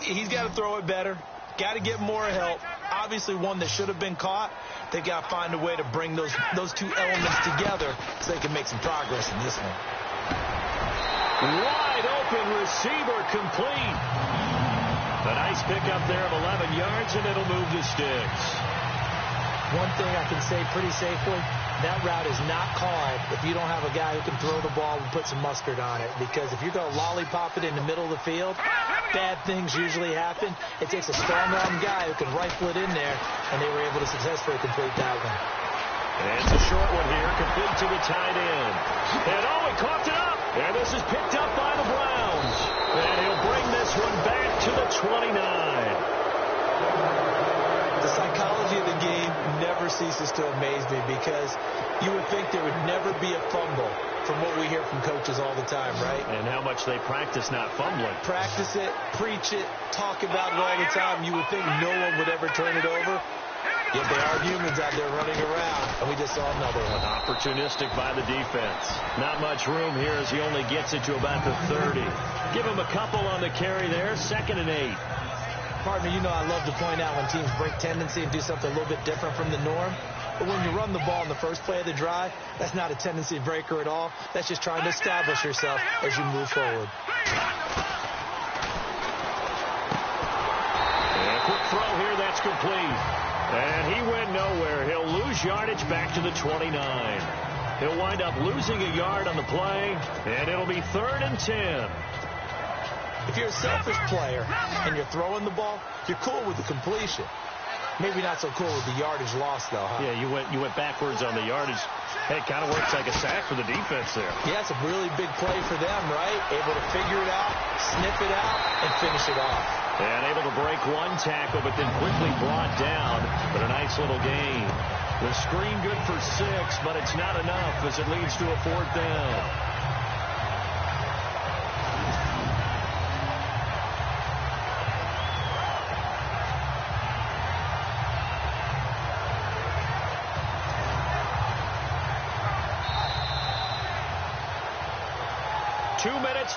He's got to throw it better, got to get more help. Obviously one that should have been caught. They got to find a way to bring those two elements together so they can make some progress in this one. Wide open receiver complete. A nice pickup there of 11 yards, and it'll move the sticks. One thing I can say pretty safely, that route is not called if you don't have a guy who can throw the ball and put some mustard on it. Because if you're going to lollipop it in the middle of the field, bad things usually happen. It takes a strong-arm guy who can rifle it in there, and they were able to successfully complete that one. And it's a short one here, complete to the tight end. And he coughed it up. And this is picked up by the Browns. And he'll bring this one back to the 29. The psychology of the game never ceases to amaze me because you would think there would never be a fumble from what we hear from coaches all the time, right? And how much they practice not fumbling. Practice it, preach it, talk about it all the time. You would think no one would ever turn it over. Yet they are humans out there running around, and we just saw another one. Opportunistic by the defense. Not much room here as he only gets it to about the 30. Give him a couple on the carry there, 2nd and 8. Partner, you know I love to point out when teams break tendency and do something a little bit different from the norm. But when you run the ball in the first play of the drive, that's not a tendency breaker at all. That's just trying to establish yourself as you move forward. And a quick throw here, that's complete. And he went nowhere. He'll lose yardage back to the 29. He'll wind up losing a yard on the play, and it'll be 3rd and 10. If you're a selfish player and you're throwing the ball, you're cool with the completion. Maybe not so cool with the yardage loss, though, huh? Yeah, you went backwards on the yardage. Hey, it kind of works like a sack for the defense there. Yeah, it's a really big play for them, right? Able to figure it out, sniff it out, and finish it off. And able to break one tackle, but then quickly brought down. But a nice little gain. The screen good for 6, but it's not enough as it leads to a 4th down.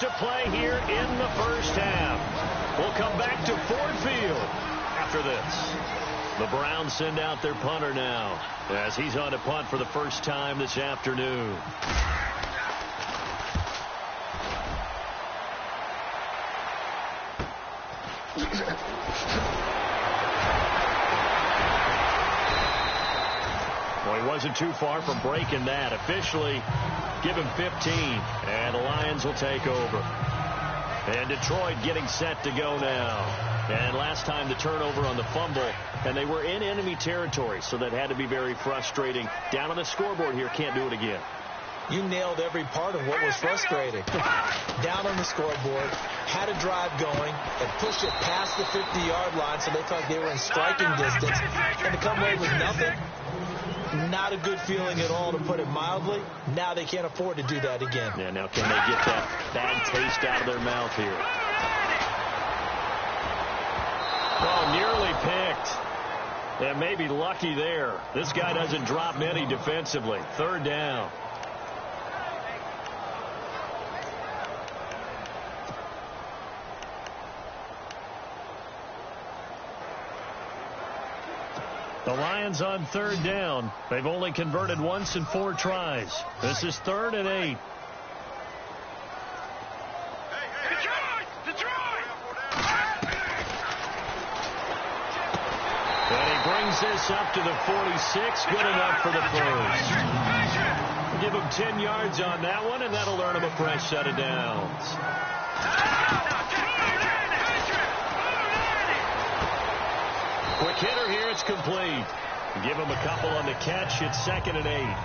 To play here in the first half. We'll come back to Ford Field after this. The Browns send out their punter now as he's on to punt for the first time this afternoon. Well, he wasn't too far from breaking that. Officially, give him 15, and the Lions will take over. And Detroit getting set to go now. And last time the turnover on the fumble, and they were in enemy territory, so that had to be very frustrating. Down on the scoreboard here, can't do it again. You nailed every part of what was frustrating. Down on the scoreboard, had a drive going, and pushed it past the 50-yard line so they felt like they were in striking distance, and to come away with nothing. Not a good feeling at all, to put it mildly. Now they can't afford to do that again. Yeah, now can they get that bad taste out of their mouth here? Oh, nearly picked. And maybe lucky there. This guy doesn't drop many defensively. 3rd down. The Lions on 3rd down. They've only converted once in 4 tries. This is 3rd and 8. And he brings this up to the 46. Good enough for the first. Give him 10 yards on that one, and that'll earn him a fresh set of downs. Quick hitter here, it's complete. Give him a couple on the catch. It's 2nd and 8.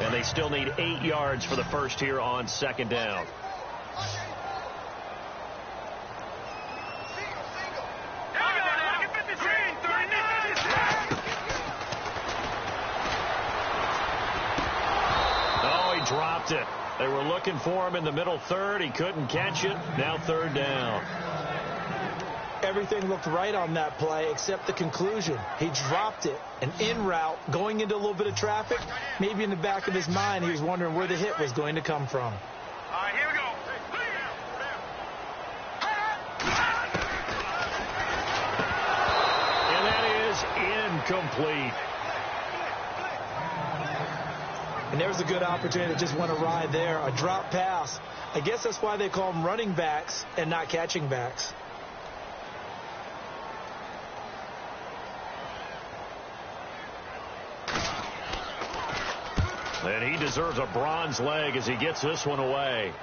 And they still need 8 yards for the first here on 2nd down. Oh, he dropped it. They were looking for him in the middle 3rd. He couldn't catch it. Now 3rd down. Everything looked right on that play except the conclusion. He dropped it. An in route, going into a little bit of traffic. Maybe in the back of his mind, he was wondering where the hit was going to come from. All right, here we go. And that is incomplete. And there's a good opportunity that just went awry there. A drop pass. I guess that's why they call them running backs and not catching backs. And he deserves a bronze leg as he gets this one away.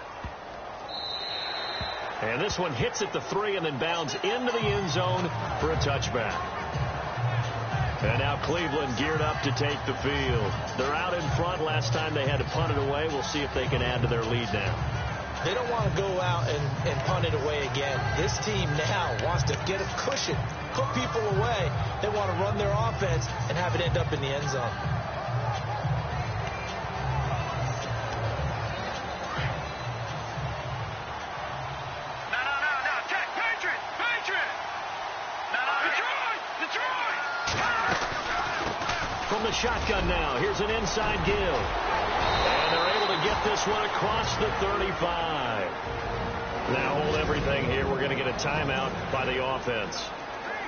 And this one hits at the 3 and then bounds into the end zone for a touchback. And now Cleveland geared up to take the field. They're out in front. Last time they had to punt it away. We'll see if they can add to their lead now. They don't want to go out and punt it away again. This team now wants to get a cushion, put people away. They want to run their offense and have it end up in the end zone. From the shotgun now, here's an inside give. And they're able to get this one across the 35. Now hold everything here. We're going to get a timeout by the offense,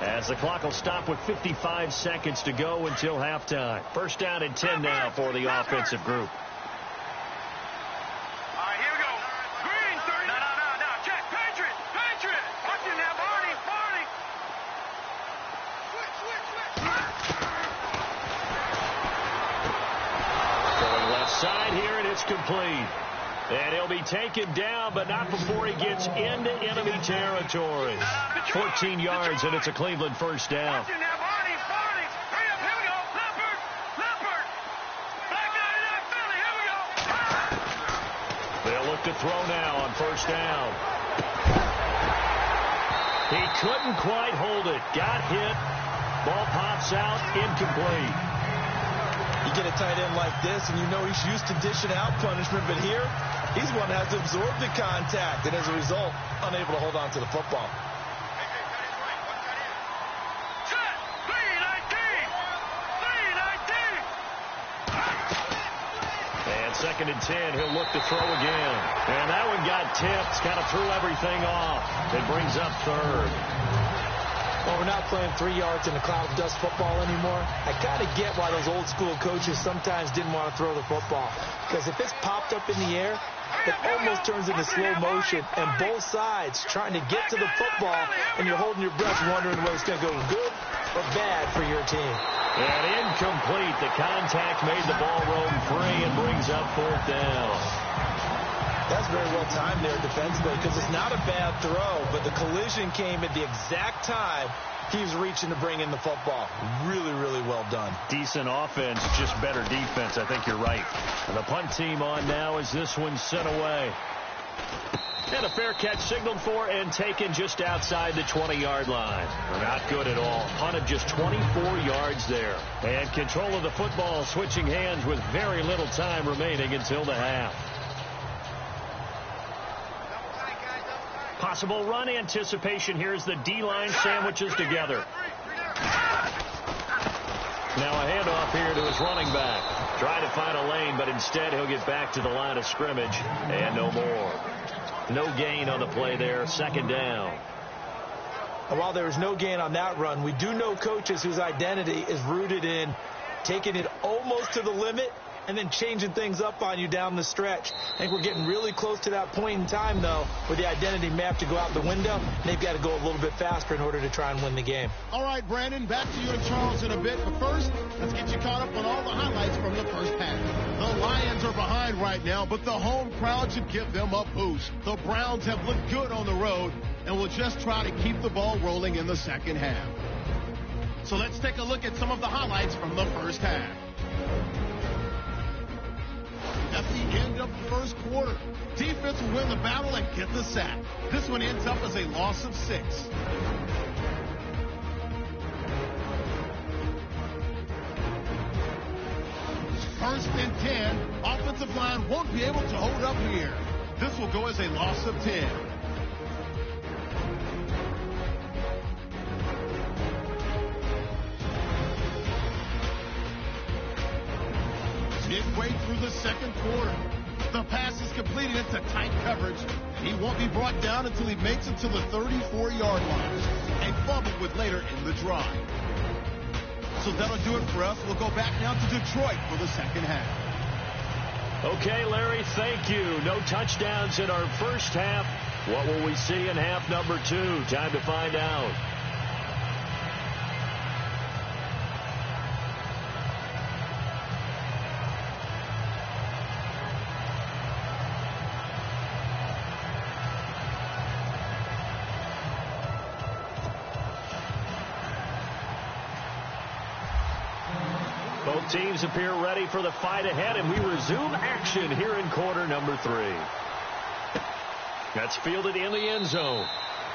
as the clock will stop with 55 seconds to go until halftime. First down and 10 now for the offensive group. All right, here we go. Green, 30. No. Check. Patriot. Watch it now, Barney. Going left side here, and it's complete. And he'll be taken down, but not before he gets into enemy territory. 14 yards, and it's a Cleveland first down. Watch it now, Barney. Hurry up, here we go. Leopard. Black guy in that Philly, here we go. They'll look to throw now on first down. He couldn't quite hold it. Got hit. Ball pops out, incomplete. You get a tight end like this, and you know he's used to dishing out punishment, but here, he's one that has to absorb the contact, and as a result, unable to hold on to the football. Set. 3-19. And second and 10, he'll look to throw again. And that one got tipped, kind of threw everything off. It brings up third. Well, we're not playing 3 yards in a cloud of dust football anymore. I kind of get why those old school coaches sometimes didn't want to throw the football. Because if it's popped up in the air, it almost turns into slow motion. And both sides trying to get to the football, and you're holding your breath wondering whether it's going to go good or bad for your team. And incomplete. The contact made the ball roam free and brings up fourth down. That's very well timed there defensively, because it's not a bad throw, but the collision came at the exact time he was reaching to bring in the football. Really, really well done. Decent offense, just better defense. I think you're right. And the punt team on now as this one's sent away. And a fair catch signaled for and taken just outside the 20-yard line. Not good at all. Punted just 24 yards there. And control of the football switching hands with very little time remaining until the half. Possible run anticipation here as the D-line sandwiches together. Now a handoff here to his running back. Trying to find a lane, but instead he'll get back to the line of scrimmage. And no more. No gain on the play there. Second down. And while there was no gain on that run, we do know coaches whose identity is rooted in taking it almost to the limit and then changing things up on you down the stretch. I think we're getting really close to that point in time, though, where the identity may have to go out the window, and they've got to go a little bit faster in order to try and win the game. All right, Brandon, back to you and Charles in a bit. But first, let's get you caught up on all the highlights from the first half. The Lions are behind right now, but the home crowd should give them a boost. The Browns have looked good on the road, and will just try to keep the ball rolling in the second half. So let's take a look at some of the highlights from the first half. At the end of the first quarter, defense will win the battle and get the sack. This one ends up as a loss of 6. First and 10, offensive line won't be able to hold up here. This will go as a loss of 10. Midway through the second quarter, the pass is completed into tight coverage, and he won't be brought down until he makes it to the 34-yard line. A fumble with later in the drive. So that'll do it for us. We'll go back now to Detroit for the second half. Okay, Larry, thank you. No touchdowns in our first half. What will we see in half number 2? Time to find out. Both teams appear ready for the fight ahead, and we resume action here in quarter number 3. That's fielded in the end zone.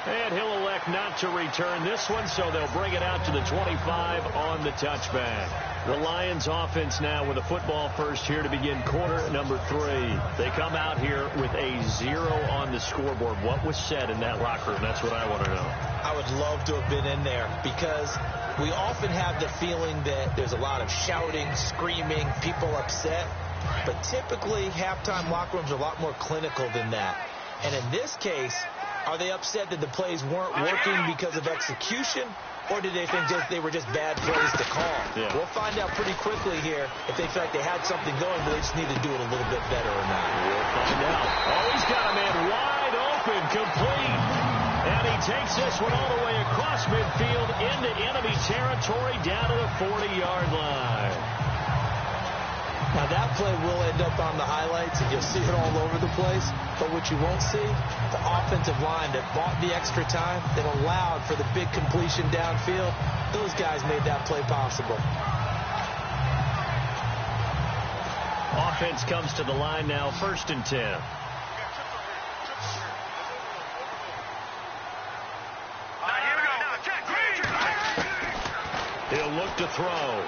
And he'll elect not to return this one, so they'll bring it out to the 25 on the touchback. The Lions offense now with a football first here to begin quarter number 3. They come out here with a 0 on the scoreboard. What was said in that locker room? That's what I want to know. I would love to have been in there because we often have the feeling that there's a lot of shouting, screaming, people upset. But typically, halftime locker rooms are a lot more clinical than that. And in this case, are they upset that the plays weren't working because of execution, or did they think that they were just bad plays to call? Yeah. We'll find out pretty quickly here if they feel like they had something going, but they just need to do it a little bit better or not. We'll find out. Oh, he's got a man wide open, complete. And he takes this one all the way across midfield into enemy territory down to the 40-yard line. Now, that play will end up on the highlights, and you'll see it all over the place. But what you won't see, the offensive line that bought the extra time, that allowed for the big completion downfield, those guys made that play possible. Offense comes to the line now, 1st and 10. He'll look to throw.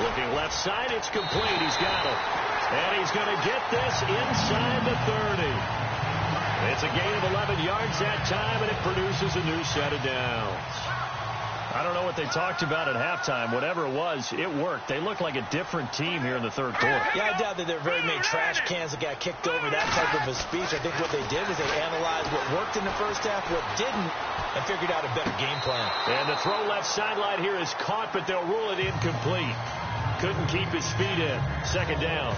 Looking left side, it's complete. He's got it. And he's going to get this inside the 30. It's a gain of 11 yards that time, and it produces a new set of downs. I don't know what they talked about at halftime. Whatever it was, it worked. They look like a different team here in the third quarter. Yeah, I doubt that there are very many trash cans that got kicked over, that type of a speech. I think what they did was they analyzed what worked in the first half, what didn't, and figured out a better game plan. And the throw left sideline here is caught, but they'll rule it incomplete. Couldn't keep his feet in. 2nd down.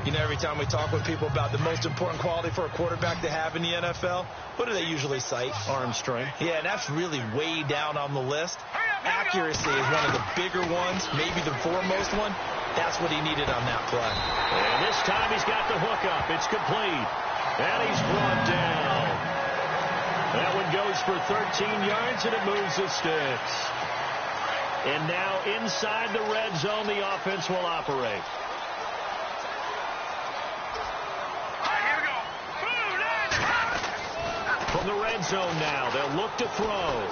You know, every time we talk with people about the most important quality for a quarterback to have in the NFL, what do they usually cite? Arm strength. Yeah, and that's really way down on the list. Accuracy is one of the bigger ones, maybe the foremost one. That's what he needed on that play. And this time he's got the hook up. It's complete. And he's brought down. That one goes for 13 yards, and it moves the sticks. And now inside the red zone, the offense will operate. From the red zone now, they'll look to throw.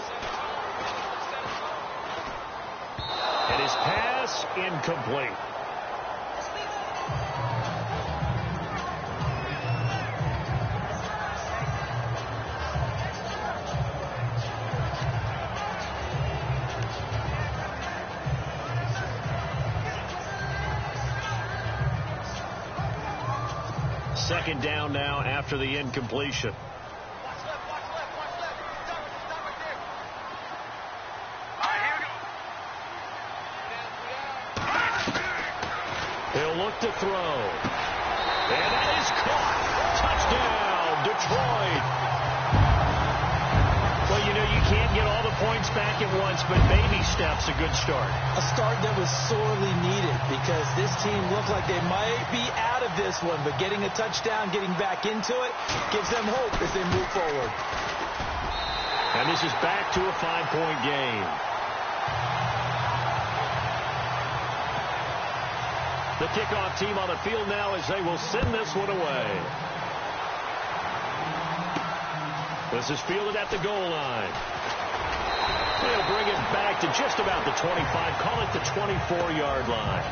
And his pass incomplete. Second down now after the incompletion. He'll look to throw. And that is caught. Touchdown, Detroit. Well, you know, you can't get all the points back at once, but baby steps a good start. A start that was sorely needed because this team looked like they might be out of this one, but getting a touchdown, getting back into it, gives them hope as they move forward. And this is back to a 5-point game. The kickoff team on the field now as they will send this one away. This is fielded at the goal line. They'll bring it back to just about the 25. Call it the 24-yard line.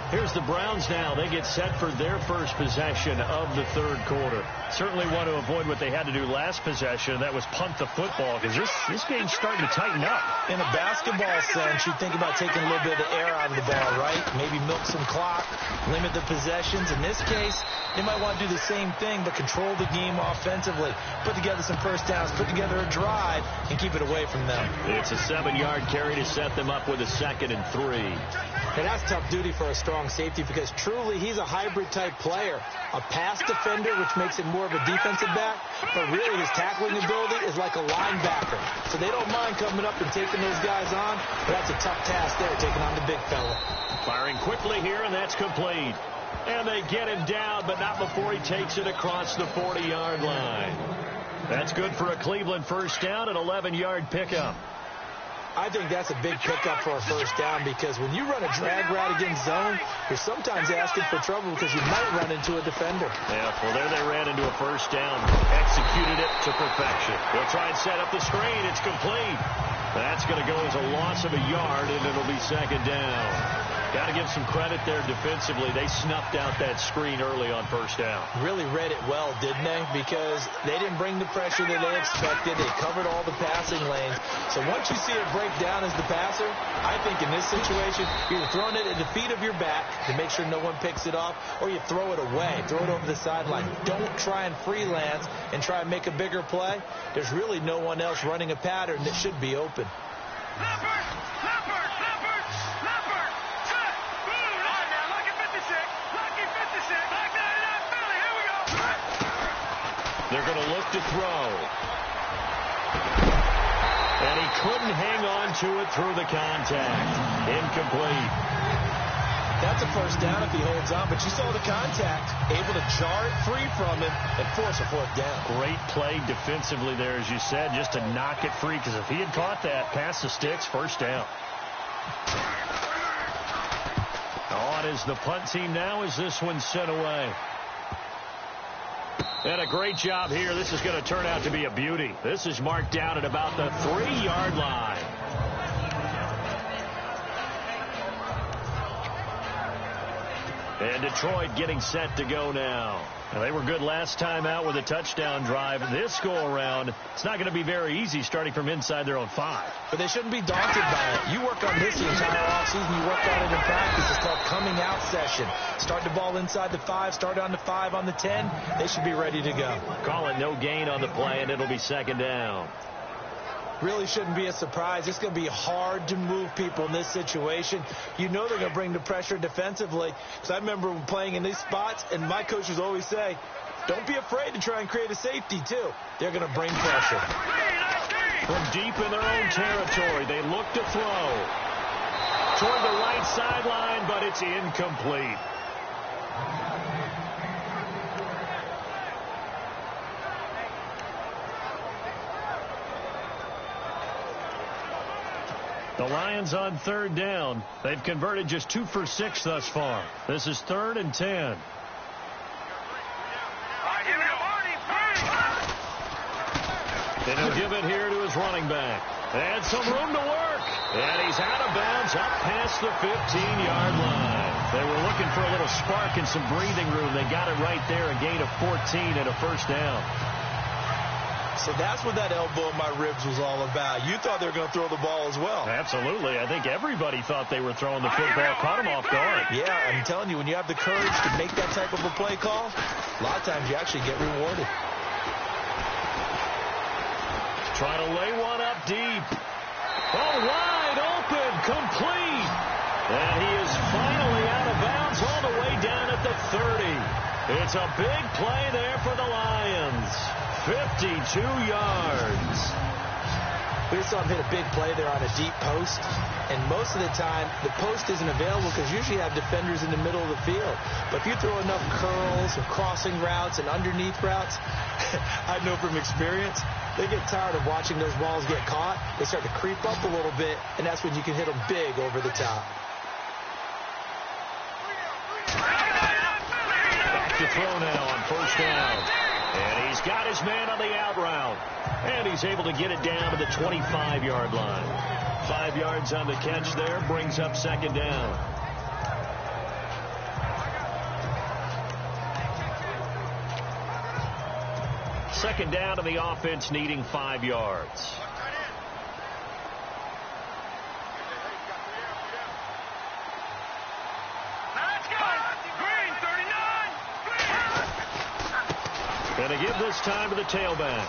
Here's the Browns now. They get set for their first possession of the third quarter. Certainly want to avoid what they had to do last possession. That was punt the football, because this game's starting to tighten up. In a basketball sense, you think about taking a little bit of the air out of the ball, right? Maybe milk some clock, limit the possessions. In this case, they might want to do the same thing, but control the game offensively. Put together some first downs, put together a drive, and keep it away from them. It's a 7-yard carry to set them up with a 2nd and 3. And that's tough duty for a strong safety, because truly he's a hybrid type player. A pass defender, which makes him more of a defensive back, but really his tackling ability is like a linebacker. So they don't mind coming up and taking those guys on, but that's a tough task there, taking on the big fella. Firing quickly here, and that's complete. And they get him down, but not before he takes it across the 40-yard line. That's good for a Cleveland first down, an 11-yard pickup. I think that's a big pickup for a first down, because when you run a drag route against zone, you're sometimes asking for trouble because you might run into a defender. Yeah, well, there they ran into a first down. Executed it to perfection. They'll try and set up the screen. It's complete. That's going to go as a loss of a yard, and it'll be 2nd down. Got to give some credit there defensively. They snuffed out that screen early on first down. Really read it well, didn't they? Because they didn't bring the pressure that they expected. They covered all the passing lanes. So once you see it break down as the passer, I think in this situation, you're throwing it at the feet of your back to make sure no one picks it off, or you throw it away, throw it over the sideline. Don't try and freelance and try and make a bigger play. There's really no one else running a pattern that should be open. They're going to look to throw. And he couldn't hang on to it through the contact. Incomplete. That's a first down if he holds on, but you saw the contact, able to jar it free from him and force a 4th down. Great play defensively there, as you said, just to knock it free, because if he had caught that, past the sticks, first down. On is the punt team now as this one's sent away. And a great job here. This is going to turn out to be a beauty. This is marked down at about the 3-yard line. And Detroit getting set to go now. Now, they were good last time out with a touchdown drive. This go-around, it's not going to be very easy starting from inside their own 5. But they shouldn't be daunted by it. You work on this the entire offseason. You work on it in practice. It's called coming out session. Start the ball inside the 5, start on the 5, on the 10. They should be ready to go. Call it no gain on the play, and it'll be 2nd down. Really shouldn't be a surprise. It's going to be hard to move people in this situation. You know they're going to bring the pressure defensively. Because I remember playing in these spots, and my coaches always say, don't be afraid to try and create a safety, too. They're going to bring pressure. From deep in their own territory, they look to throw. Toward the right sideline, but it's incomplete. The Lions on 3rd down. They've converted just 2 for 6 thus far. This is 3rd and 10. And he'll give it here to his running back. And some room to work. And he's out of bounds up past the 15-yard line. They were looking for a little spark and some breathing room. They got it right there, a gain of 14 and a first down. So that's what that elbow in my ribs was all about. You thought they were going to throw the ball as well. Absolutely. I think everybody thought they were throwing the football. Caught him off guard. Yeah, I'm telling you, when you have the courage to make that type of a play call, a lot of times you actually get rewarded. Trying to lay one up deep. Oh, wide open, complete. And he is finally out of bounds all the way down at the 30. It's a big play there for the Lions. 52 yards. We saw him hit a big play there on a deep post. And most of the time, the post isn't available because you usually have defenders in the middle of the field. But if you throw enough curls and crossing routes and underneath routes, I know from experience, they get tired of watching those balls get caught. They start to creep up a little bit, and that's when you can hit them big over the top. Back to throw now on first down. And he's got his man on the out route. And he's able to get it down to the 25-yard line. 5 yards on the catch there, brings up second down. Second down, and the offense needing 5 yards. Going to give this time to the tailback.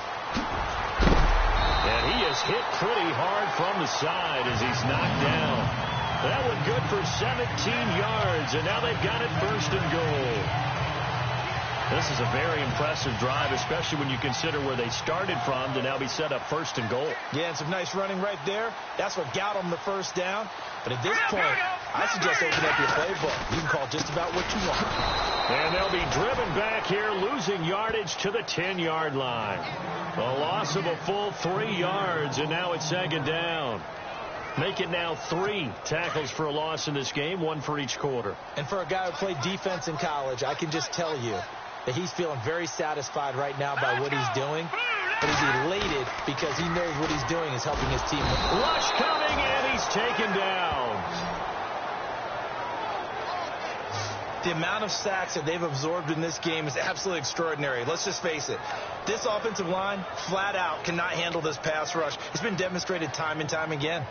And he is hit pretty hard from the side as he's knocked down. That one good for 17 yards, and now they've got it first and goal. This is a very impressive drive, especially when you consider where they started from to now be set up first and goal. Yeah, and some nice running right there. That's what got them the first down. But at this point, I suggest open up your playbook. You can call just about what you want. And they'll be driven back here, losing yardage to the 10-yard line. A loss of a full 3 yards, and now it's second down. Make it now 3 tackles for a loss in this game, 1 for each quarter. And for a guy who played defense in college, I can just tell you that he's feeling very satisfied right now by what he's doing. But he's elated because he knows what he's doing is helping his team. Rush coming, and he's taken down. The amount of sacks that they've absorbed in this game is absolutely extraordinary. Let's just face it. This offensive line, flat out, cannot handle this pass rush. It's been demonstrated time and time again.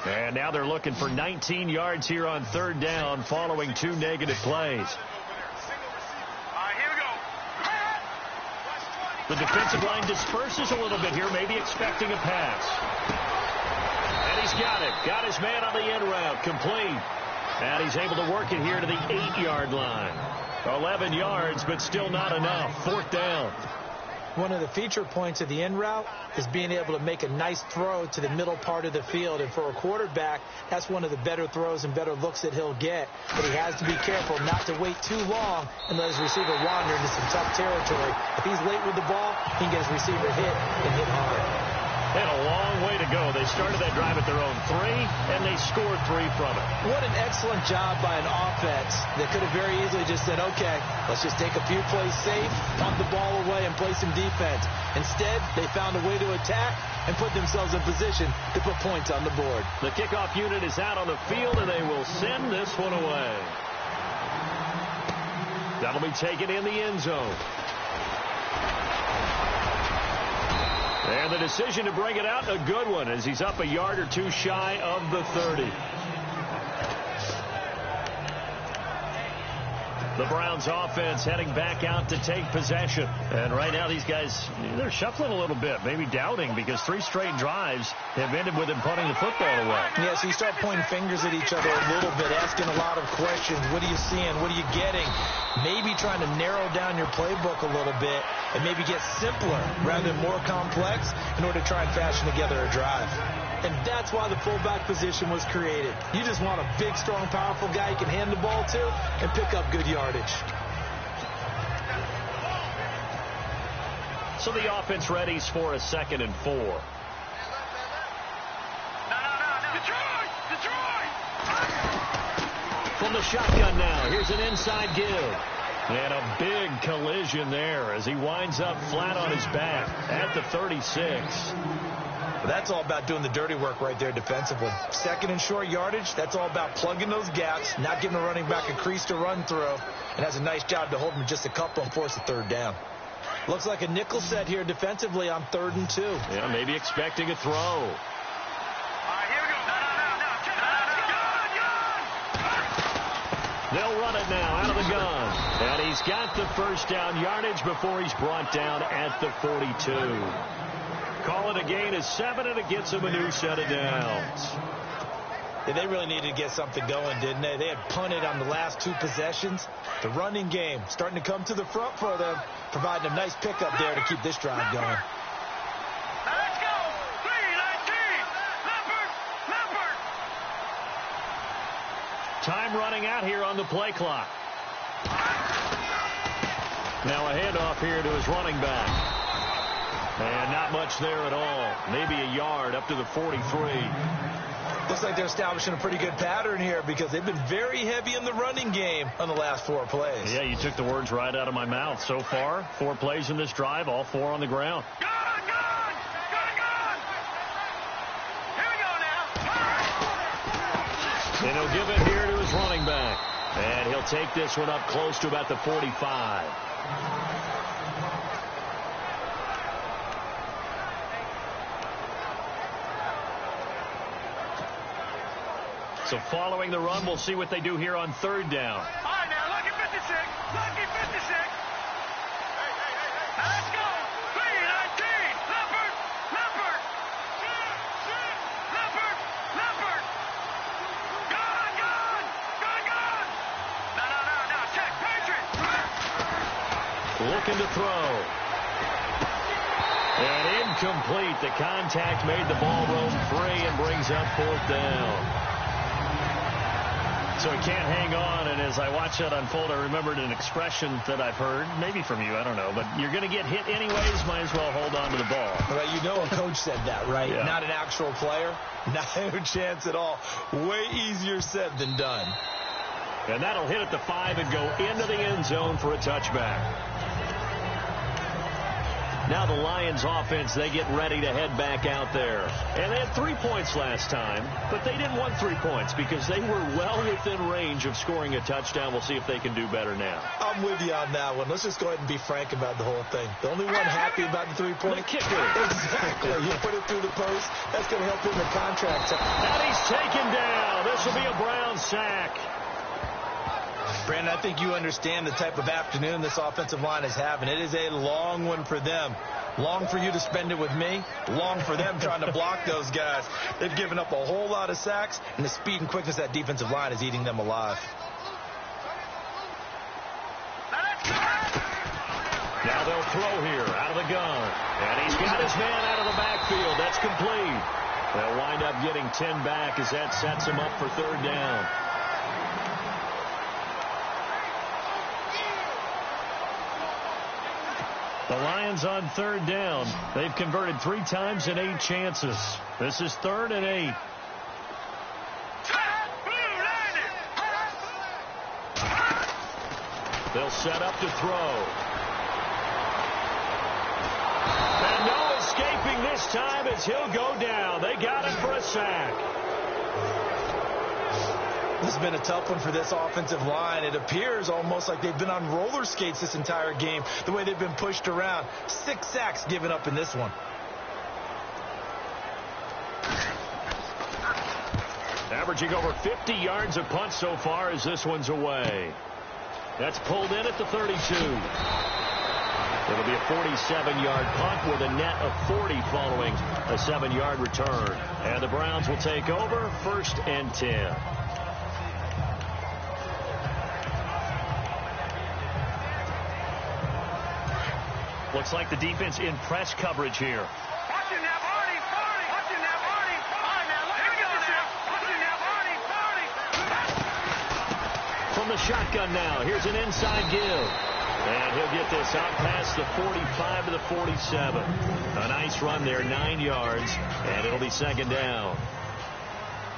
And now they're looking for 19 yards here on third down following 2 negative plays. The defensive line disperses a little bit here, maybe expecting a pass. And he's got it. Got his man on the end route, complete. And he's able to work it here to the 8-yard line. 11 yards, but still not enough. Fourth down. One of the feature points of the end route is being able to make a nice throw to the middle part of the field. And for a quarterback, that's one of the better throws and better looks that he'll get. But he has to be careful not to wait too long and let his receiver wander into some tough territory. If he's late with the ball, he can get his receiver hit and hit hard. They had a long way to go. They started that drive at their own 3, and they scored 3 from it. What an excellent job by an offense that could have very easily just said, okay, let's just take a few plays safe, pump the ball away, and play some defense. Instead, they found a way to attack and put themselves in position to put points on the board. The kickoff unit is out on the field, and they will send this one away. That'll be taken in the end zone. And the decision to bring it out, a good one, as he's up a yard or 2 shy of the 30. The Browns offense heading back out to take possession. And right now these guys, they're shuffling a little bit, maybe doubting, because 3 straight drives have ended with them punting the football away. Yeah, so you start pointing fingers at each other a little bit, asking a lot of questions. What are you seeing? What are you getting? Maybe trying to narrow down your playbook a little bit and maybe get simpler rather than more complex in order to try and fashion together a drive. And that's why the fullback position was created. You just want a big, strong, powerful guy you can hand the ball to and pick up good yardage. So the offense readies for a 2nd and 4. From the shotgun now, here's an inside give. And a big collision there as he winds up flat on his back at the 36. That's all about doing the dirty work right there defensively. 2nd and short yardage, that's all about plugging those gaps, not giving a running back a crease to run through, and has a nice job to hold him just a couple and force a 3rd down. Looks like a nickel set here defensively on 3rd and 2. Yeah, maybe expecting a throw. They'll run it now out of the gun. And he's got the first down yardage before he's brought down at the 42. Call it a gain of 7, and it gets him a new set of downs. Yeah, they really needed to get something going, didn't they? They had punted on the last 2 possessions. The running game starting to come to the front for them, providing a nice pickup there to keep this drive going. Let's go! 3-19! Leopard! Time running out here on the play clock. Now a handoff here to his running back. And not much there at all. Maybe a yard up to the 43. Looks like they're establishing a pretty good pattern here because they've been very heavy in the running game on the last 4 plays. Yeah, you took the words right out of my mouth. So far, 4 plays in this drive, all 4 on the ground. Gun! Here we go now! And he'll give it here to his running back. And he'll take this one up close to about the 45. So following the run, we'll see what they do here on third down. All right, now, lucky 56. Lucky 56. Now, let's go. 3-19. Leopard. Leopard. Leopard. Leopard. Gone. Gone. Gone. Gone. No. Check. Patriot. Looking to throw. And incomplete. The contact made the ball roam free and brings up fourth down. So he can't hang on, and as I watch that unfold, I remembered an expression that I've heard, maybe from you, I don't know, but you're going to get hit anyways, might as well hold on to the ball. Well, you know a coach said that, right? Yeah. Not an actual player. No chance at all. Way easier said than done. And that'll hit at the 5 and go into the end zone for a touchback. Now the Lions offense, they get ready to head back out there. And they had 3 points last time, but they didn't want 3 points because they were well within range of scoring a touchdown. We'll see if they can do better now. I'm with you on that one. Let's just go ahead and be frank about the whole thing. The only one happy about the 3-point The kicker. Exactly. You put it through the post. That's going to help him in contract time. And he's taken down. This will be a Brown sack. Brandon, I think you understand the type of afternoon this offensive line is having. It is a long one for them. Long for you to spend it with me. Long for them trying to block those guys. They've given up a whole lot of sacks, and the speed and quickness of that defensive line is eating them alive. Now they'll throw here out of the gun. And he's got his man out of the backfield. That's complete. They'll wind up getting 10 back as that sets him up for third down. The Lions on third down. They've converted 3 times in 8 chances. This is 3rd and 8. They'll set up to throw. And no escaping this time as he'll go down. They got him for a sack. This has been a tough one for this offensive line. It appears almost like they've been on roller skates this entire game, the way they've been pushed around. 6 sacks given up in this one. Averaging over 50 yards a punt so far as this one's away. That's pulled in at the 32. It'll be a 47-yard punt with a net of 40 following a 7-yard return. And the Browns will take over 1st and 10. Looks like the defense in press coverage here. Watching now, Barney. Watching now, Barney. All right, now, here we go now. Watching now, Barney. From the shotgun now, here's an inside give. And he'll get this out past the 45 to the 47. A nice run there, 9 yards, and it'll be 2nd down.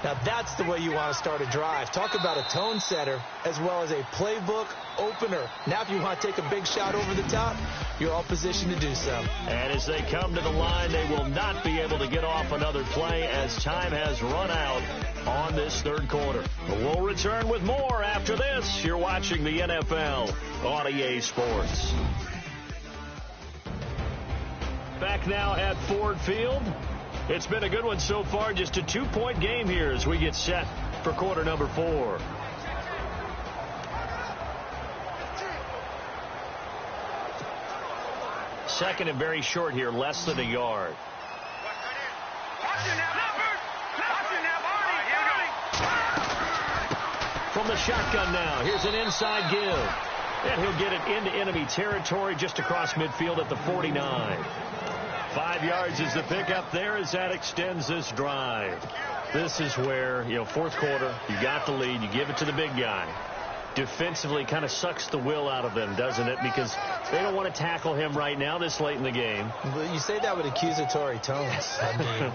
Now that's the way you want to start a drive. Talk about a tone setter as well as a playbook opener. Now if you want to take a big shot over the top, you're all positioned to do so. And as they come to the line, they will not be able to get off another play as time has run out on this 3rd quarter. But we'll return with more after this. You're watching the NFL on EA Sports. Back now at Ford Field. It's been a good one so far. Just a 2-point game here as we get set for quarter number 4. Second and very short here, less than a yard. From the shotgun now, here's an inside give. And he'll get it into enemy territory just across midfield at the 49. 5 yards is the pickup there as that extends this drive. This is where, 4th quarter, you got the lead, you give it to the big guy. Defensively kind of sucks the will out of them, doesn't it? Because they don't want to tackle him right now this late in the game. You say that with accusatory tones. I mean,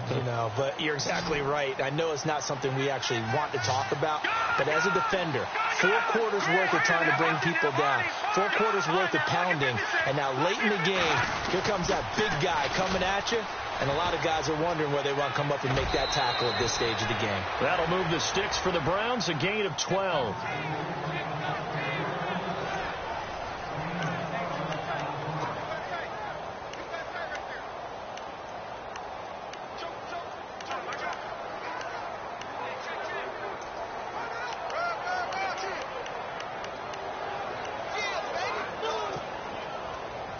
but you're exactly right. I know it's not something we actually want to talk about, but as a defender, 4 quarters worth of trying to bring people down, 4 quarters worth of pounding, and now late in the game, here comes that big guy coming at you, and a lot of guys are wondering whether they want to come up and make that tackle at this stage of the game. That'll move the sticks for the Browns, a gain of 12.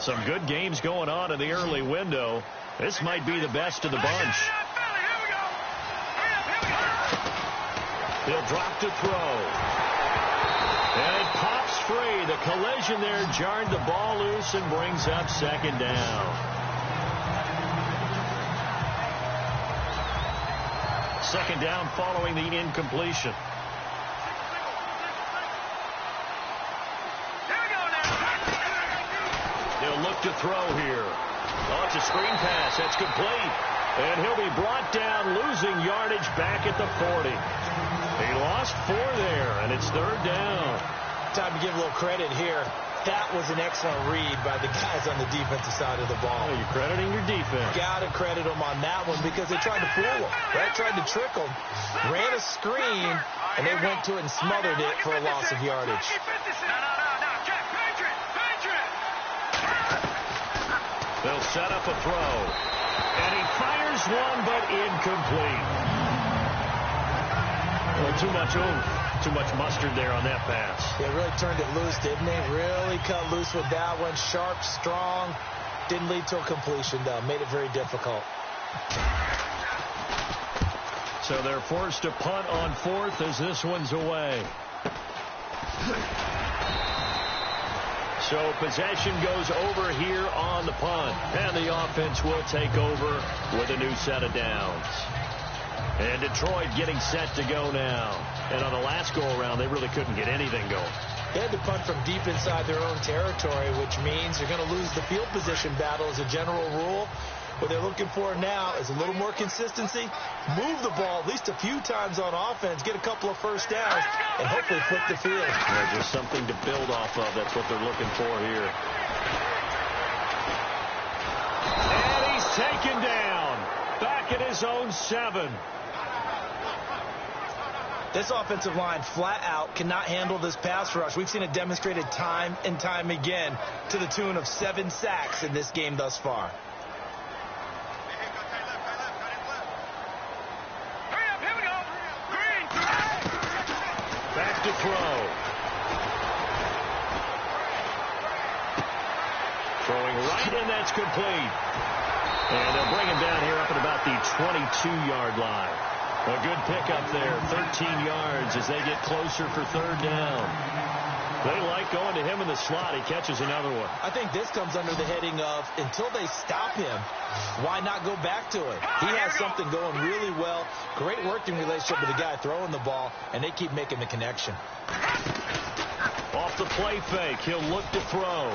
Some good games going on in the early window. This might be the best of the bunch. He'll drop to throw. And it pops free. The collision there jarred the ball loose and brings up second down. Second down following the incompletion. He'll look to throw here. Oh, it's a screen pass. That's complete. And he'll be brought down, losing yardage back at the 40. He lost 4 there, and it's third down. Time to give a little credit here. That was an excellent read by the guys on the defensive side of the ball. Oh, you're crediting your defense. Got to credit them on that one because they tried to fool them, right? Tried to trick them. Ran a screen, and they went to it and smothered it for a loss of yardage. They'll set up a throw. And he fires one, but incomplete. Well, too much oomph. Too much mustard there on that pass. They really turned it loose, didn't they? Really cut loose with that one. Sharp, strong. Didn't lead to a completion, though. Made it very difficult. So they're forced to punt on 4th as this one's away. So possession goes over here on the punt. And the offense will take over with a new set of downs. And Detroit getting set to go now. And on the last go-around, they really couldn't get anything going. They had to punt from deep inside their own territory, which means you're going to lose the field position battle as a general rule. What they're looking for now is a little more consistency. Move the ball at least a few times on offense. Get a couple of first downs and hopefully flip the field. Yeah, just something to build off of. That's what they're looking for here. And he's taken down. Back at his own 7. This offensive line flat out cannot handle this pass rush. We've seen it demonstrated time and time again to the tune of 7 sacks in this game thus far. Back to throw. Throwing right, and that's complete. And they'll bring him down here up at about the 22-yard line. A good pickup there, 13 yards as they get closer for third down. They like going to him in the slot. He catches another one. I think this comes under the heading of until they stop him, why not go back to it? He has something going really well. Great working relationship with the guy throwing the ball, and they keep making the connection. Off the play fake, he'll look to throw.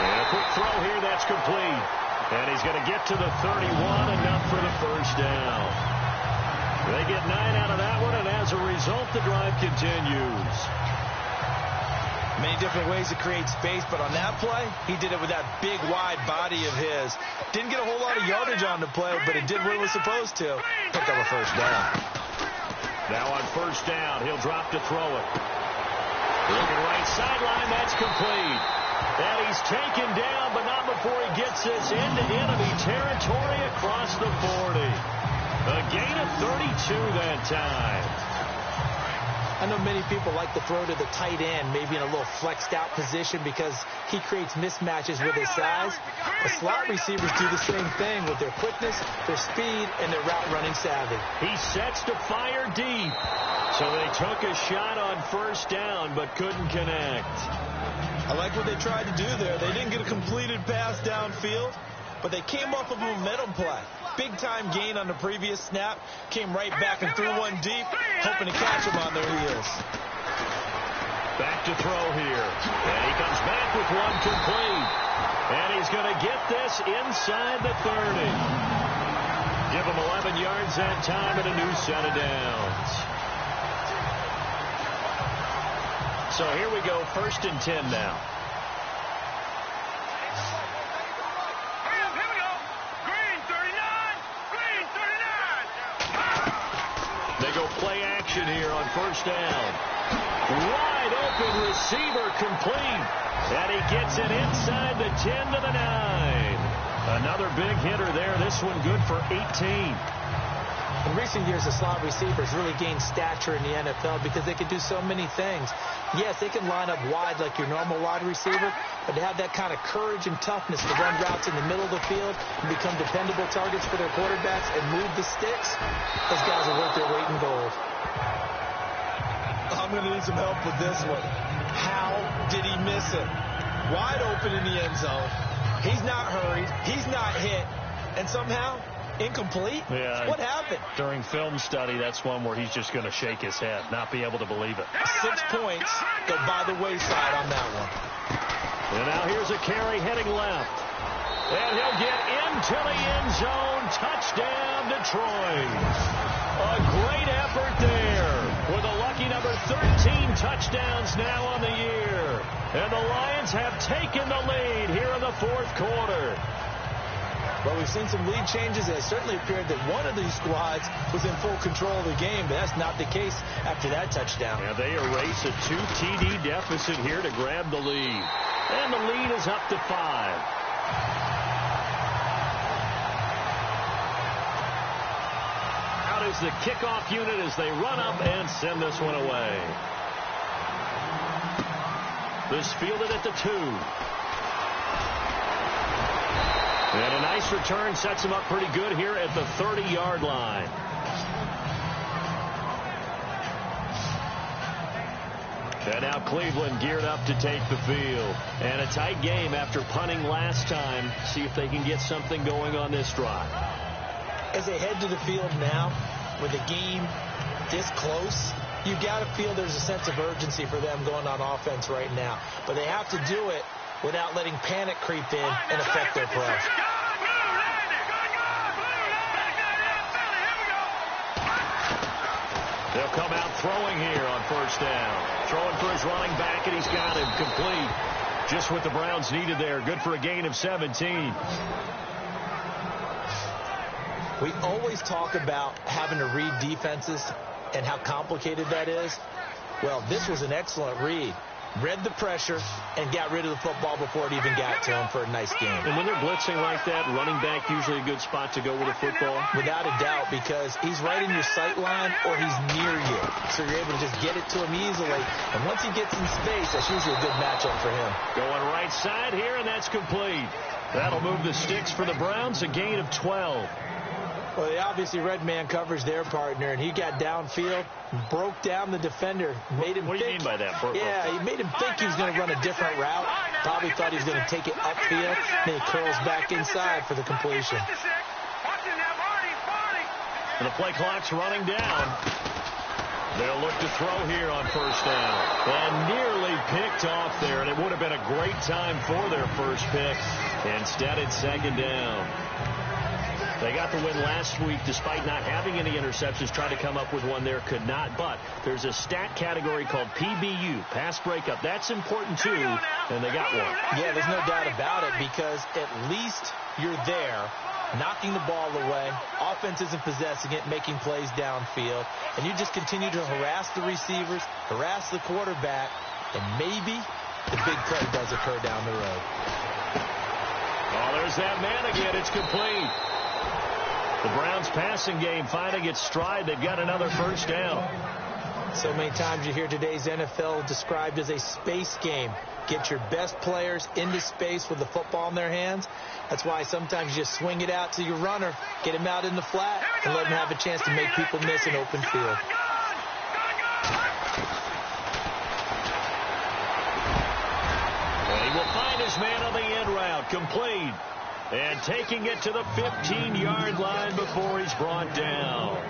And a quick throw here, that's complete. And he's going to get to the 31, enough for the first down. They get 9 out of that one, and as a result, the drive continues. Many different ways to create space, but on that play, he did it with that big, wide body of his. Didn't get a whole lot of yardage on the play, but it did what it was supposed to. Pick up a first down. Now on first down, he'll drop to throw it. Looking right sideline, that's complete. And he's taken down, but not before he gets this into enemy territory across the 40. A gain of 32 that time. I know many people like to throw to the tight end, maybe in a little flexed out position because he creates mismatches with his size. The slot receivers do the same thing with their quickness, their speed, and their route running savvy. He sets to fire deep. So they took a shot on first down but couldn't connect. I like what they tried to do there. They didn't get a completed pass downfield, but they came off of a momentum play. Big-time gain on the previous snap. Came right back and threw one deep, hoping to catch them on their heels. Back to throw here. And he comes back with one complete. And he's going to get this inside the 30. Give him 11 yards that time and a new set of downs. So here we go, 1st and 10 now. They go play action here on first down. Wide open receiver complete. And he gets it inside the 10 to the 9. Another big hitter there. This one good for 18. And recent years, the slot receivers really gained stature in the NFL because they can do so many things. Yes, they can line up wide like your normal wide receiver, but to have that kind of courage and toughness to run routes in the middle of the field and become dependable targets for their quarterbacks and move the sticks, those guys are worth their weight in gold. I'm going to need some help with this one. How did he miss it? Wide open in the end zone. He's not hurried. He's not hit. And somehow, incomplete? Yeah. What happened? During film study, that's one where he's just going to shake his head, not be able to believe it. 6 points go by the wayside on that one. And now here's a carry heading left. And he'll get into the end zone. Touchdown, Detroit. A great effort there with a lucky number 13 touchdowns now on the year. And the Lions have taken the lead here in the fourth quarter. Well, we've seen some lead changes, and it certainly appeared that one of these squads was in full control of the game, but that's not the case after that touchdown. Yeah, they erase a 2 TD deficit here to grab the lead. And the lead is up to 5. Out is the kickoff unit as they run up and send this one away. This fielded at the 2. And a nice return sets him up pretty good here at the 30-yard line. And now Cleveland geared up to take the field. And a tight game after punting last time. See if they can get something going on this drive. As they head to the field now, with the game this close, you've got to feel there's a sense of urgency for them going on offense right now. But they have to do it without letting panic creep in and affect their play. They'll come out throwing here on first down. Throwing for his running back, and he's got him complete. Just what the Browns needed there. Good for a gain of 17. We always talk about having to read defenses and how complicated that is. Well, this was an excellent read. Read the pressure and got rid of the football before it even got to him for a nice game. And when they're blitzing like that, running back usually a good spot to go with a football? Without a doubt, because he's right in your sight line or he's near you. So you're able to just get it to him easily. And once he gets in space, that's usually a good matchup for him. Going right side here, and that's complete. That'll move the sticks for the Browns, a gain of 12. Well, they obviously red man coverage their partner, and he got downfield, broke down the defender, made him What do you mean by that? Yeah, he made him think he was going to run a different route. Probably thought he was going to take it upfield, then he curls back inside for the completion. And the play clock's running down. They'll look to throw here on first down. And nearly picked off there, and it would have been a great time for their first pick. Instead, it's second down. They got the win last week despite not having any interceptions. Tried to come up with one there, could not. But there's a stat category called PBU, pass breakup. That's important too, and they got one. Yeah, there's no doubt about it, because at least you're there, knocking the ball away. Offense isn't possessing it, making plays downfield. And you just continue to harass the receivers, harass the quarterback, and maybe the big play does occur down the road. Oh, there's that man again. It's complete. The Browns passing game finding its stride. They've got another first down. So many times you hear today's NFL described as a space game. Get your best players into space with the football in their hands. That's why sometimes you just swing it out to your runner, get him out in the flat, and let him have a chance to make people miss an open field. And he will find his man on the end route. Complete. And taking it to the 15-yard line before he's brought down.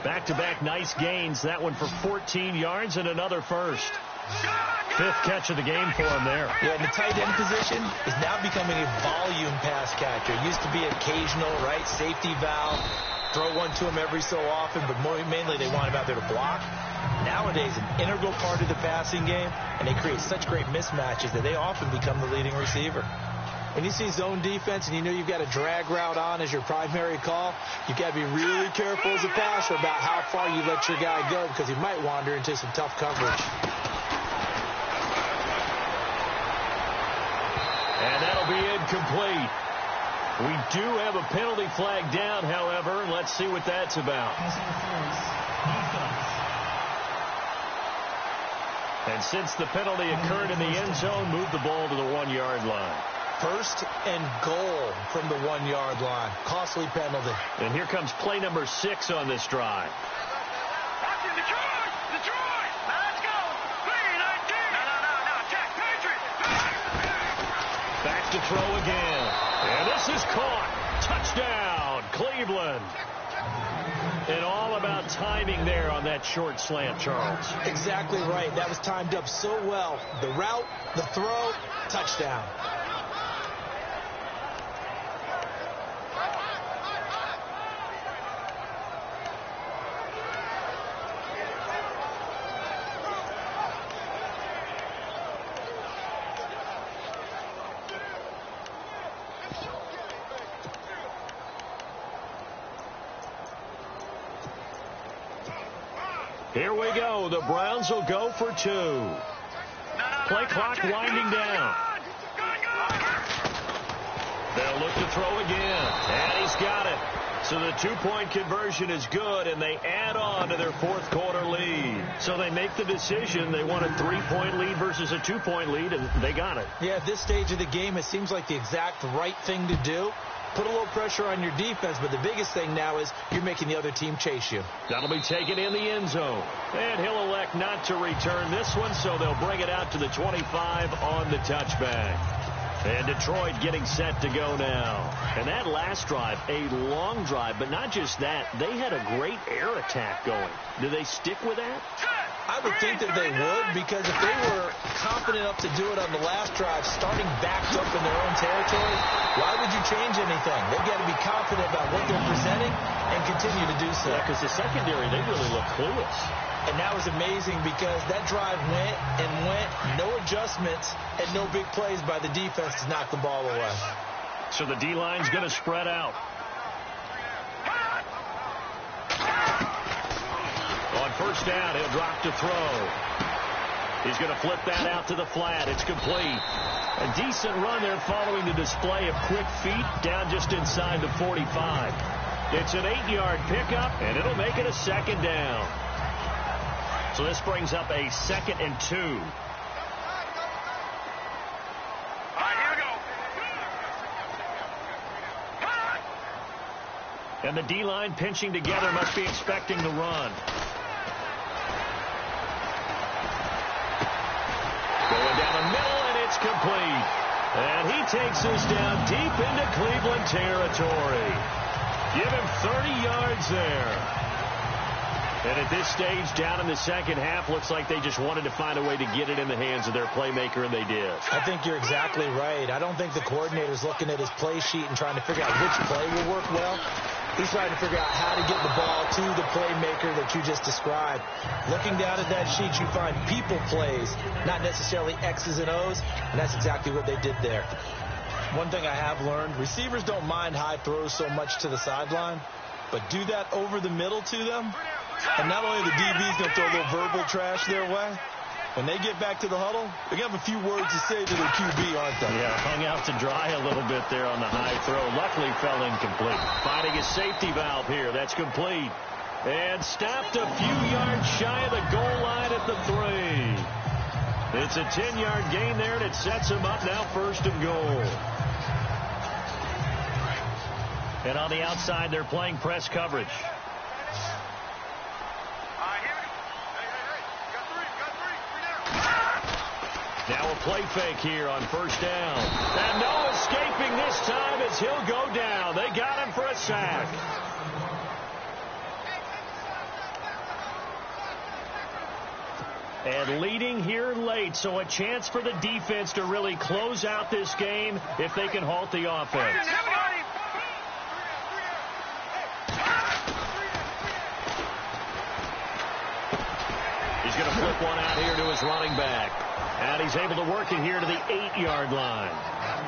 Back-to-back nice gains. That one for 14 yards and another first. Fifth catch of the game for him there. Yeah, and the tight end position is now becoming a volume pass catcher. It used to be occasional, right, safety valve. Throw one to him every so often, but mainly they want him out there to block. Nowadays, an integral part of the passing game, and they create such great mismatches that they often become the leading receiver. When you see zone defense and you know you've got a drag route on as your primary call, you've got to be really careful as a passer about how far you let your guy go, because he might wander into some tough coverage. And that'll be incomplete. We do have a penalty flag down, however. Let's see what that's about. Pass interference. Defense. And since the penalty occurred in the end zone, move the ball to the 1-yard line. First and goal from the 1-yard line. Costly penalty. And here comes play number 6 on this drive. Watching Detroit! Detroit! Let's go! 3-19! No. Check. Patriots! Back to throw again. And this is caught. Touchdown, Cleveland. And all about timing there on that short slant, Charles. Exactly right. That was timed up so well. The route, the throw, touchdown. Here we go. The Browns will go for 2. Play clock winding down. They'll look to throw again. And he's got it. So the 2-point conversion is good, and they add on to their fourth-quarter lead. So they make the decision. They want a 3-point lead versus a 2-point lead, and they got it. Yeah, at this stage of the game, it seems like the exact right thing to do. Put a little pressure on your defense, but the biggest thing now is you're making the other team chase you. That'll be taken in the end zone. And he'll elect not to return this one, so they'll bring it out to the 25 on the touchback. And Detroit getting set to go now. And that last drive, a long drive, but not just that. They had a great air attack going. Do they stick with that? I would think that they would, because if they were confident enough to do it on the last drive, starting backed up in their own territory, why would you change anything? They've got to be confident about what they're presenting and continue to do so. Yeah, because the secondary, they really look clueless. And that was amazing because that drive went and went, no adjustments, and no big plays by the defense to knock the ball away. So the D-line's going to spread out. On first down, he'll drop to throw. He's going to flip that out to the flat. It's complete. A decent run there following the display of quick feet down just inside the 45. It's an 8-yard pickup, and it'll make it a second down. So this brings up a 2nd and 2. All right, here we go. And the D-line pinching together must be expecting the run. Going down the middle, and it's complete. And he takes this down deep into Cleveland territory. Give him 30 yards there. And at this stage, down in the second half, looks like they just wanted to find a way to get it in the hands of their playmaker, and they did. I think you're exactly right. I don't think the coordinator's looking at his play sheet and trying to figure out which play will work well. He's trying to figure out how to get the ball to the playmaker that you just described. Looking down at that sheet, you find people plays, not necessarily X's and O's, and that's exactly what they did there. One thing I have learned, receivers don't mind high throws so much to the sideline, but do that over the middle to them, and not only the DB's going to throw a little verbal trash their way, when they get back to the huddle, they're going to have a few words to say to their QB, aren't they? Yeah, hung out to dry a little bit there on the high throw. Luckily fell incomplete. Finding a safety valve here. That's complete. And stopped a few yards shy of the goal line at the 3. It's a 10-yard gain there, and it sets him up now 1st and goal. And on the outside, they're playing press coverage. Now a play fake here on first down. And no escaping this time as he'll go down. They got him for a sack. And leading here late, so a chance for the defense to really close out this game if they can halt the offense. He's going to flip one out here to his running back. And he's able to work it here to the 8-yard line.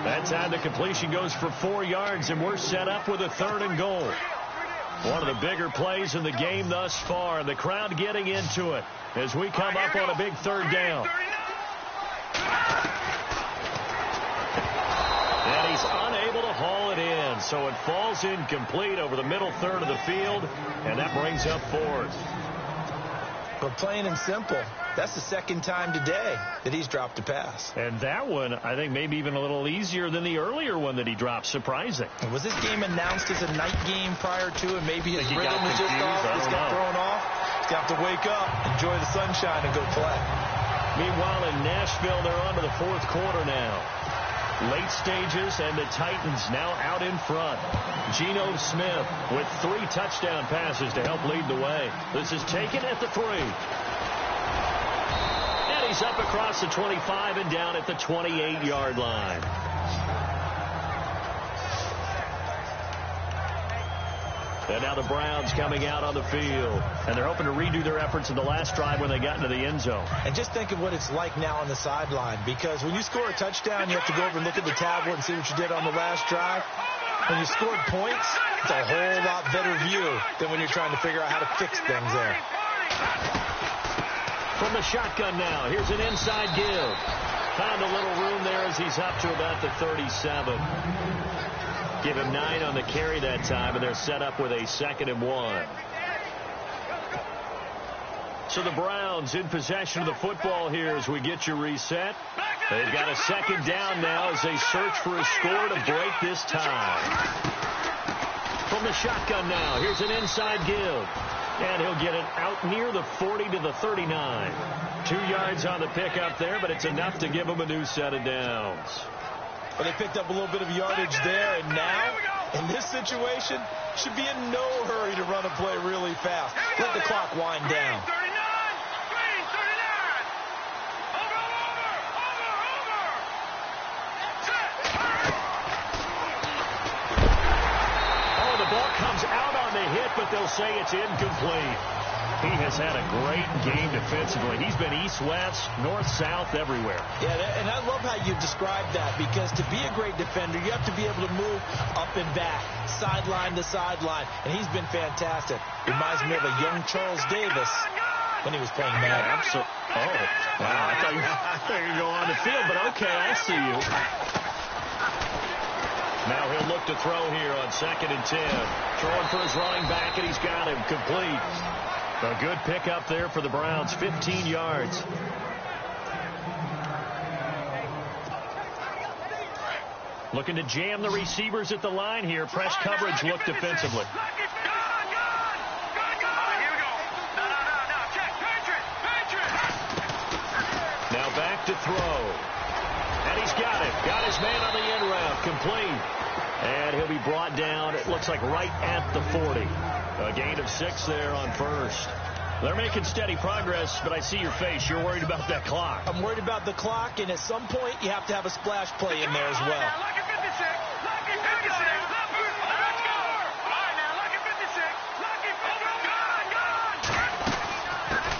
That time the completion goes for 4 yards, and we're set up with a 3rd and goal. One of the bigger plays in the game thus far, and the crowd getting into it as we come up on a big 3rd down. And he's unable to haul it in. so it falls incomplete over the middle third of the field, and that brings up fourth. But plain and simple, that's the second time today that he's dropped a pass. And that one, I think, maybe even a little easier than the earlier one that he dropped. Surprising. Was this game announced as a night game prior to, and maybe his rhythm is just off? Just got thrown off. He's got to wake up, enjoy the sunshine, and go play. Meanwhile, in Nashville, they're on to the fourth quarter now. Late stages, and the Titans now out in front. Geno Smith with 3 touchdown passes to help lead the way. This is taken at the 3. And he's up across the 25 and down at the 28-yard line. And now the Browns coming out on the field. And they're hoping to redo their efforts in the last drive when they got into the end zone. And just think of what it's like now on the sideline. Because when you score a touchdown, you have to go over and look at the tablet and see what you did on the last drive. When you scored points, it's a whole lot better view than when you're trying to figure out how to fix things there. From the shotgun now, here's an inside give. Found a little room there as he's up to about the 37. Give him 9 on the carry that time, and they're set up with a 2nd and 1. So the Browns in possession of the football here as we get you reset. They've got a 2nd down now as they search for a score to break this tie. From the shotgun now, here's an inside give. And he'll get it out near the 40 to the 39. 2 yards on the pickup there, but it's enough to give him a new set of downs. But they picked up a little bit of yardage there, and now, in this situation, should be in no hurry to run a play really fast. Let the clock wind down. Oh, the ball comes out on the hit, but they'll say it's incomplete. He has had a great game defensively. He's been east-west, north-south, everywhere. Yeah, and I love how you described that, because to be a great defender, you have to be able to move up and back, sideline to sideline, and he's been fantastic. Reminds me of a young Charles Davis when he was playing Madden. Absolutely. Oh, wow. I thought you were go on the field, but okay, I see you. Now he'll look to throw here on 2nd and 10. Throwing for his running back, and he's got him complete. A good pickup there for the Browns, 15 yards. Looking to jam the receivers at the line here. Press coverage look defensively. Now back to throw. And he's got it. Got his man on the end route. Complete. And he'll be brought down, it looks like right at the 40. A gain of 6 there on first. They're making steady progress, but I see your face. You're worried about that clock. I'm worried about the clock, and at some point, you have to have a splash play in there as well.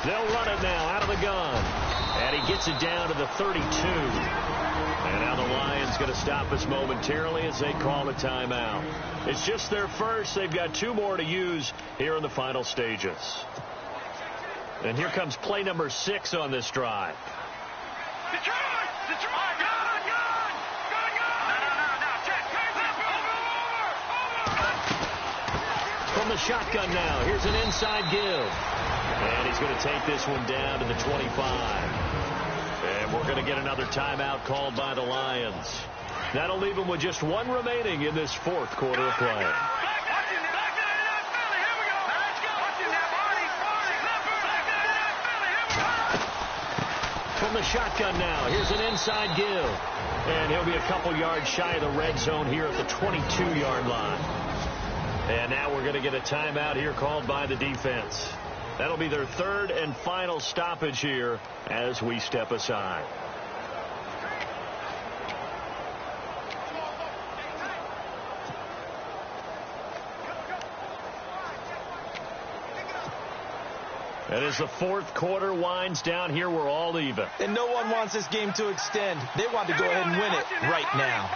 They'll run it now out of the gun. And he gets it down to the 32. And now the Lions going to stop us momentarily as they call a timeout. It's just their first. They've got 2 more to use here in the final stages. And here comes play number 6 on this drive. From the shotgun now, here's an inside give. And he's going to take this one down to the 25. And we're going to get another timeout called by the Lions. That'll leave them with just 1 remaining in this 4th quarter of play. From the shotgun now, here's an inside give. And he'll be a couple yards shy of the red zone here at the 22-yard line. And now we're going to get a timeout here called by the defense. That'll be their 3rd and final stoppage here as we step aside. And as the 4th quarter winds down here, we're all even. And no one wants this game to extend. They want to go ahead and win it right now.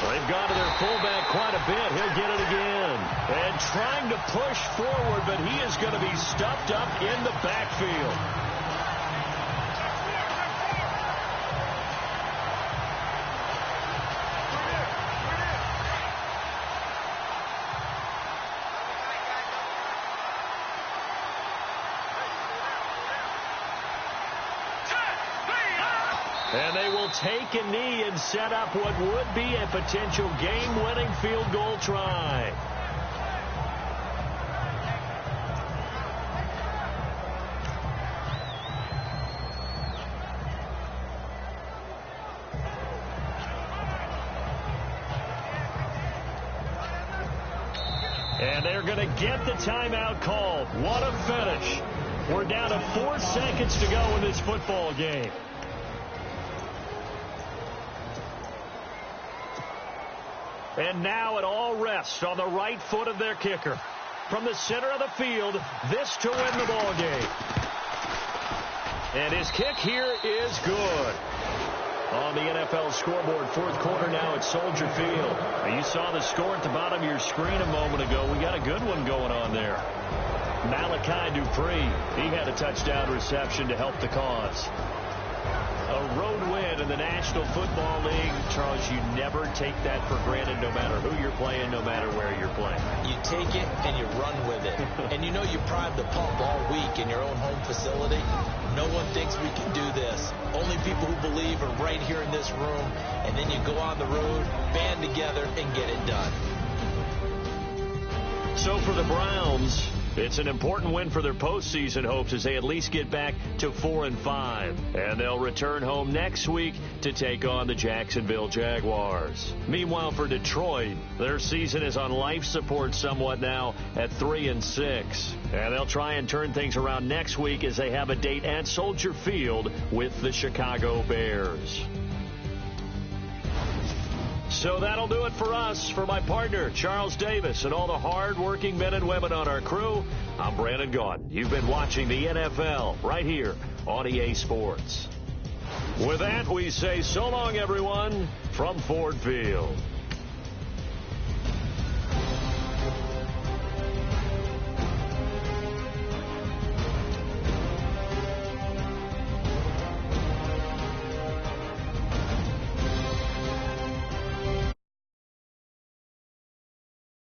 They've gone to their fullback quite a bit. He'll get it again. And trying to push forward, but he is going to be stuffed up in the backfield. And they will take a knee and set up what would be a potential game-winning field goal try. And they're going to get the timeout called. What a finish. We're down to 4 seconds to go in this football game. And now it all rests on the right foot of their kicker. From the center of the field, this to win the ball game. And his kick here is good. On the NFL scoreboard, fourth quarter now at Soldier Field. Now you saw the score at the bottom of your screen a moment ago. We got a good one going on there. Malachi Dupree, he had a touchdown reception to help the cause. A road win in the National Football League. Charles, you never take that for granted no matter who you're playing, no matter where you're playing. You take it and you run with it. And you know you primed the pump all week in your own home facility. No one thinks we can do this. Only people who believe are right here in this room. And then you go on the road, band together, and get it done. So for the Browns, it's an important win for their postseason hopes as they at least get back to 4-5. And they'll return home next week to take on the Jacksonville Jaguars. Meanwhile, for Detroit, their season is on life support somewhat now at 3-6. And they'll try and turn things around next week as they have a date at Soldier Field with the Chicago Bears. So that'll do it for us. For my partner, Charles Davis, and all the hard-working men and women on our crew, I'm Brandon Gaudin. You've been watching the NFL right here on EA Sports. With that, we say so long, everyone, from Ford Field.